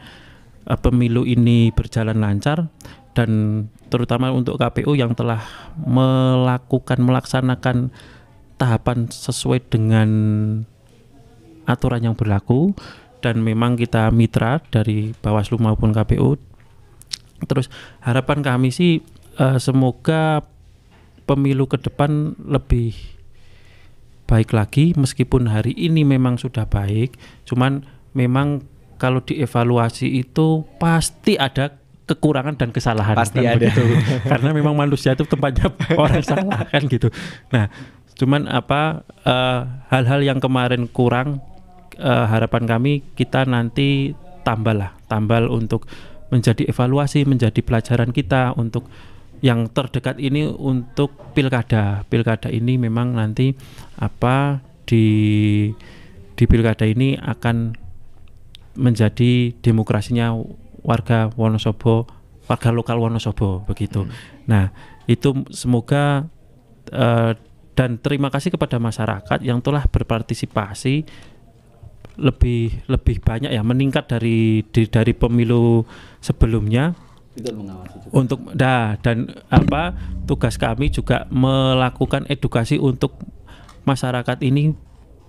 pemilu ini berjalan lancar, dan terutama untuk KPU yang telah melaksanakan tahapan sesuai dengan aturan yang berlaku. Dan memang kita mitra dari Bawaslu maupun KPU. Terus harapan kami sih semoga pemilu ke depan lebih baik lagi, meskipun hari ini memang sudah baik, cuman memang kalau dievaluasi itu pasti ada kekurangan dan kesalahan. Pasti ada. Begitu. Karena memang manusia itu tempatnya orang salah kan gitu. Nah, cuman hal-hal yang kemarin kurang, harapan kami kita nanti tambal untuk menjadi evaluasi, menjadi pelajaran kita untuk yang terdekat ini untuk pilkada. Pilkada ini memang nanti di pilkada ini akan menjadi demokrasinya warga Wonosobo, warga lokal Wonosobo begitu. Nah, itu semoga dan terima kasih kepada masyarakat yang telah berpartisipasi lebih banyak ya, meningkat dari pemilu sebelumnya. Untuk dan tugas kami juga melakukan edukasi untuk masyarakat ini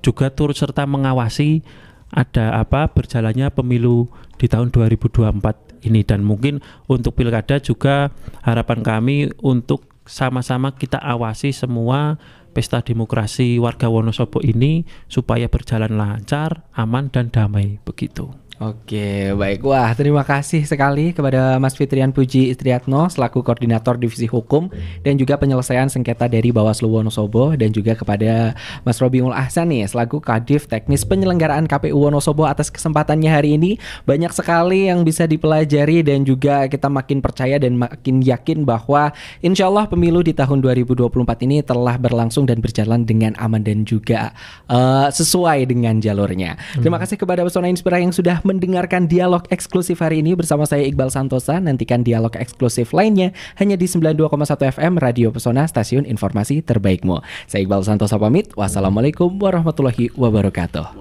juga turut serta mengawasi ada berjalannya pemilu di tahun 2024 ini, dan mungkin untuk pilkada juga harapan kami untuk sama-sama kita awasi semua pesta demokrasi warga Wonosobo ini supaya berjalan lancar, aman dan damai begitu. Oke, baik. Wah, terima kasih sekali kepada Mas Fitrian Puji Istriatno selaku Koordinator Divisi Hukum dan juga Penyelesaian Sengketa dari Bawaslu Wonosobo, dan juga kepada Mas Robiul Ahsan nih selaku Kadif Teknis Penyelenggaraan KPU Wonosobo atas kesempatannya hari ini. Banyak sekali yang bisa dipelajari dan juga kita makin percaya dan makin yakin bahwa insya Allah pemilu di tahun 2024 ini telah berlangsung dan berjalan dengan aman dan juga sesuai dengan jalurnya. Terima kasih kepada Pesona Inspira yang sudah mendengarkan dialog eksklusif hari ini bersama saya Iqbal Santosa. Nantikan dialog eksklusif lainnya hanya di 92,1 FM Radio Pesona, stasiun informasi terbaikmu. Saya Iqbal Santosa pamit. Wassalamualaikum warahmatullahi wabarakatuh.